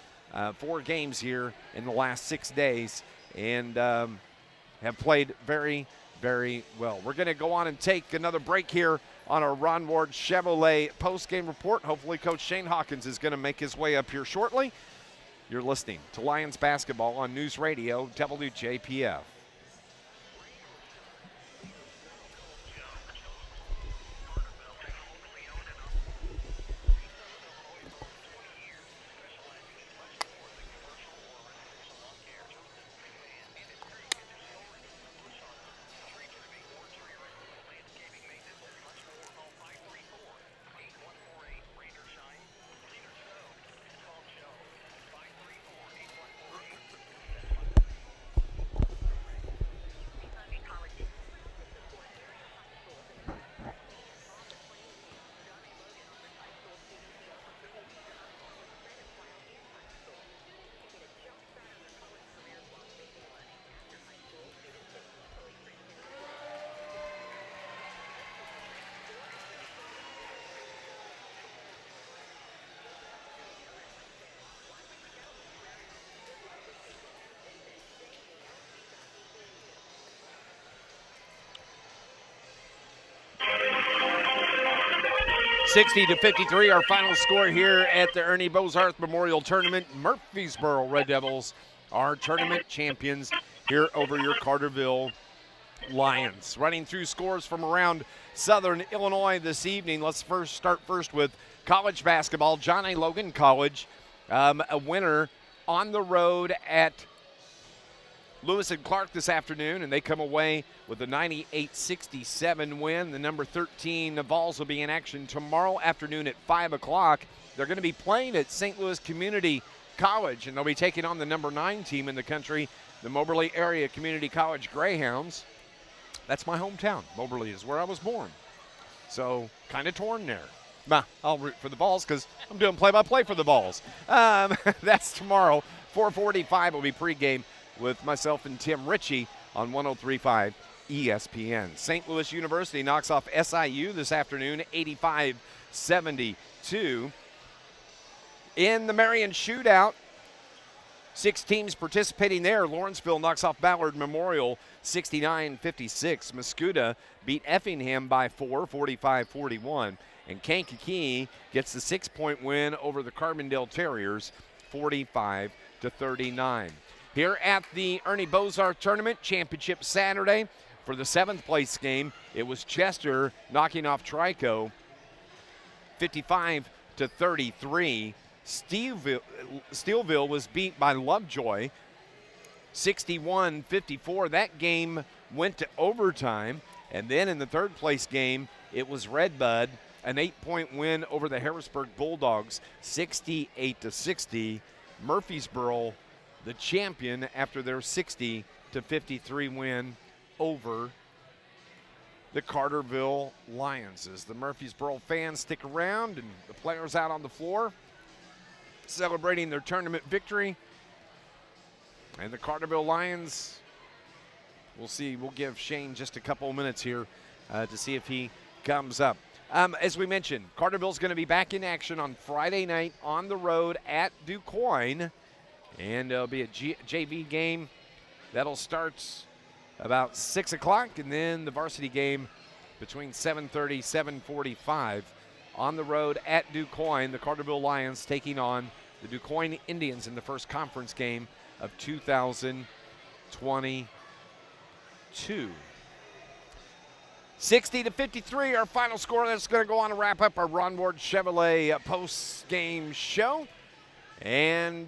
4 games here in the last 6 days and have played very, very well. We're going to go on and take another break here on our Ron Ward Chevrolet post-game report. Hopefully Coach Shane Hawkins is going to make his way up here shortly. You're listening to Lions basketball on News Radio WJPF. 60-53, our final score here at the Ernie Bozarth Memorial Tournament. Murphysboro Red Devils are tournament champions here over your Carterville Lions. Running through scores from around Southern Illinois this evening. Let's start with college basketball. John A. Logan College, a winner on the road at Lewis and Clark this afternoon, and they come away with a 98-67 win. The number 13 Vols will be in action tomorrow afternoon at 5 o'clock. They're going to be playing at St. Louis Community College, and they'll be taking on the number 9 team in the country, the Moberly Area Community College Greyhounds. That's my hometown. Moberly is where I was born. So kind of torn there. Bah, I'll root for the Vols because I'm doing play-by-play for the Vols. That's tomorrow. 4:45 will be pregame with myself and Tim Ritchie on 103.5 ESPN. St. Louis University knocks off SIU this afternoon, 85-72. In the Marion Shootout, 6 teams participating there. Lawrenceville knocks off Ballard Memorial 69-56. Muscuda beat Effingham by 4, 45-41. And Kankakee gets the 6-point win over the Carbondale Terriers, 45-39. Here at the Ernie Bozarth Tournament Championship Saturday, for the 7th place game, it was Chester knocking off Trico 55-33. Steelville was beat by Lovejoy 61-54. That game went to overtime. And then in the 3rd place game, it was Redbud, an 8-point win over the Harrisburg Bulldogs, 68-60. Murphysboro, the champion, after their 60-53 win over the Carterville Lions. As the Murphysboro fans stick around and the players out on the floor celebrating their tournament victory. And the Carterville Lions, we'll see. We'll give Shane just a couple of minutes here to see if he comes up. As we mentioned, Carterville's going to be back in action on Friday night on the road at DuQuoin. And it'll be a JV game that'll start about 6 o'clock, and then the varsity game between 7:30, 7:45 on the road at DuQuoin. The Carterville Lions taking on the DuQuoin Indians in the first conference game of 2022. 60-53, our final score. That's going to go on to wrap up our Ron Ward Chevrolet post-game show. And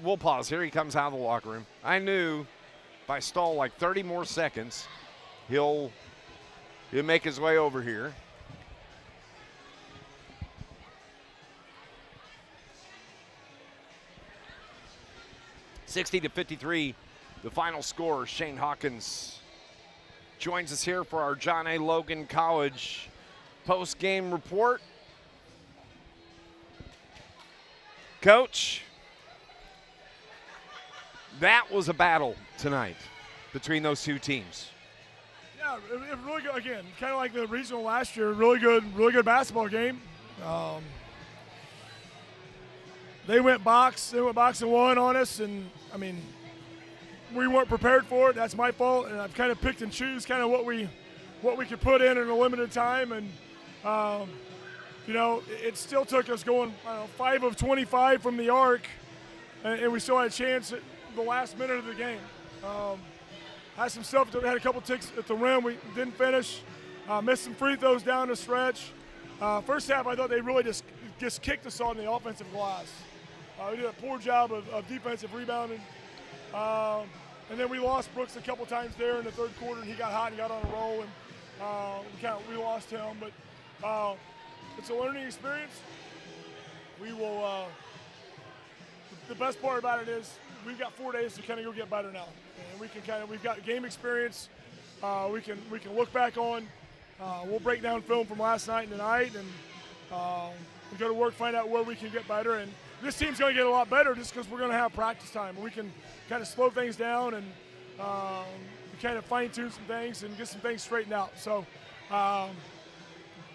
we'll pause here. He comes out of the locker room. I knew if I stall like 30 more seconds, he'll make his way over here. (60-53), the final score. Shane Hawkins joins us here for our John A. Logan College post-game report. Coach, that was a battle tonight between those two teams. Yeah, it really good. Again, kind of like the regional last year. Really good basketball game. They went box and won on us, and I mean, we weren't prepared for it. That's my fault, and I've kind of picked and choose kind of what we could put in a limited time, and it still took us going 5 of 25 from the arc, and we still had a chance at the last minute of the game. Had some stuff that had a couple ticks at the rim. We didn't finish. Missed some free throws down the stretch. First half, I thought they really just kicked us on the offensive glass. We did a poor job of defensive rebounding. And then we lost Brooks a couple times there in the 3rd quarter, and he got hot and got on a roll, and we lost him. But it's a learning experience. We will. The best part about it is we've got 4 days to kind of go get better now, and we've got game experience. We can look back on. We'll break down film from last night and tonight, and we go to work, find out where we can get better. And this team's going to get a lot better just because we're going to have practice time. We can kind of slow things down and kind of fine-tune some things and get some things straightened out. So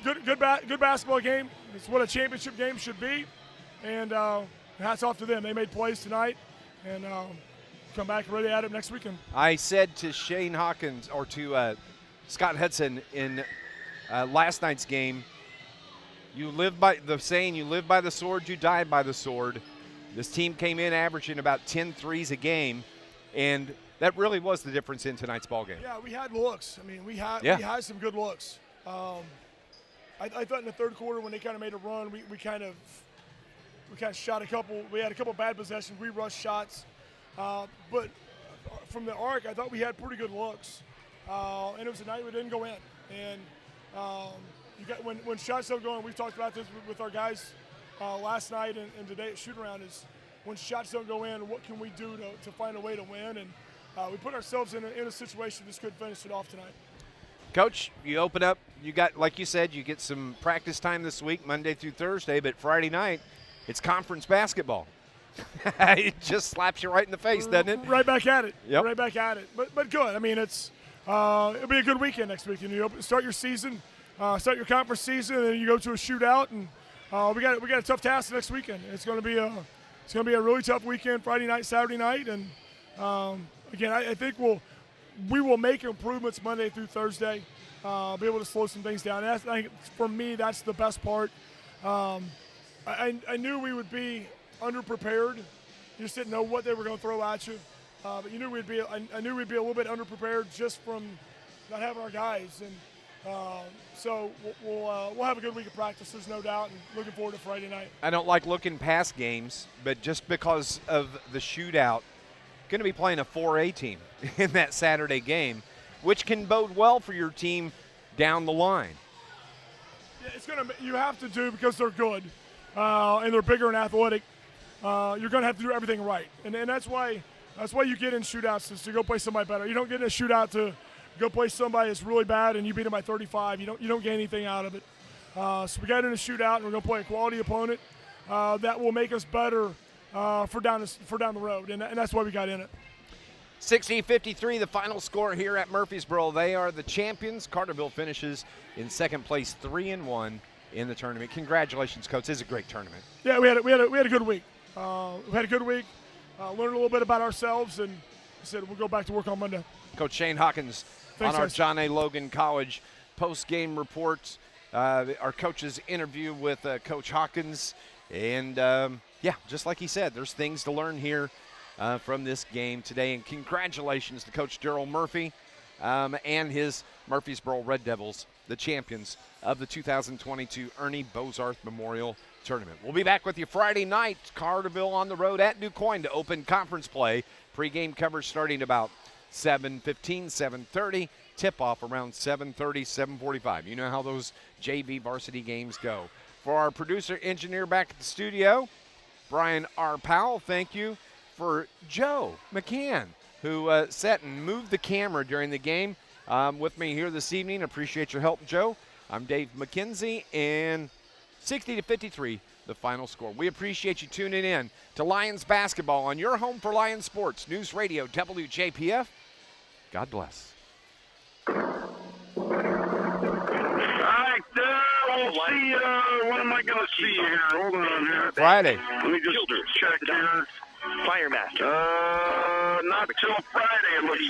good basketball game. It's what a championship game should be. And hats off to them. They made plays tonight, and come back ready at it next weekend. I said to Shane Hawkins, or to Scott Hudson in last night's game, you live by the saying, you live by the sword, you die by the sword. This team came in averaging about 10 threes a game, and that really was the difference in tonight's ball game. Yeah, we had looks. I mean, we had some good looks. I thought in the 3rd quarter when they kind of made a run, we kind of shot a couple. We had a couple bad possessions. We rushed shots, but from the arc, I thought we had pretty good looks. And it was a night we didn't go in. And when shots don't go in, we've talked about this with our guys last night and today at shoot-around, is when shots don't go in, what can we do to find a way to win? And we put ourselves in a situation just couldn't finish it off tonight. Coach, you open up, you got, like you said, you get some practice time this week, Monday through Thursday, but Friday night, it's conference basketball. It just slaps you right in the face, doesn't it? Right back at it. Yep. Right back at it. But good. I mean, it's it'll be a good weekend next week. And you start your season, start your conference season, and then you go to a shootout. And we got a tough task next weekend. It's going to be a really tough weekend, Friday night, Saturday night. And again, I think we will make improvements Monday through Thursday. Be able to slow some things down. And I think for me, that's the best part. I knew we would be underprepared. You just didn't know what they were going to throw at you. But I knew we'd be a little bit underprepared just from not having our guys. And so we'll have a good week of practice, there's no doubt, and looking forward to Friday night. I don't like looking past games, but just because of the shootout, going to be playing a 4A team in that Saturday game, which can bode well for your team down the line. Yeah, you have to do, because they're good and they're bigger and athletic. You're going to have to do everything right, and that's why you get in shootouts, is to go play somebody better. You don't get in a shootout to go play somebody that's really bad and you beat them by 35. You don't get anything out of it. So we got in a shootout, and we're going to play a quality opponent that will make us better for down the road, and that's why we got in it. 60-53, the final score here at Murphysboro. They are the champions. Carterville finishes in second place, 3-1 in the tournament. Congratulations, Coach. This is a great tournament. Yeah, we had a good week. We had a good week. Learned a little bit about ourselves, and said we'll go back to work on Monday. Coach Shane Hawkins. Thanks, on our guys. John A. Logan College post-game reports, our coach's interview with Coach Hawkins. And, just like he said, there's things to learn here from this game today. And congratulations to Coach Daryl Murphy and his Murphysboro Red Devils, the champions of the 2022 Ernie Bozarth Memorial Tournament. We'll be back with you Friday night, Carterville on the road at DuQuoin to open conference play. Pre-game coverage starting about 7:15, 7:30. Tip-off around 7:30, 7:45. You know how those JV varsity games go. For our producer, engineer back at the studio, Brian R. Powell, thank you. For Joe McCann, who sat and moved the camera during the game with me here this evening. Appreciate your help, Joe. I'm Dave McKenzie, and 60-53, the final score. We appreciate you tuning in to Lions basketball on your home for Lions sports, News Radio WJPF. God bless. All right, we'll see. When am I going to see you here? Hold on here. Friday. Let me just check here. Fire Master. Not till Friday, it looks like.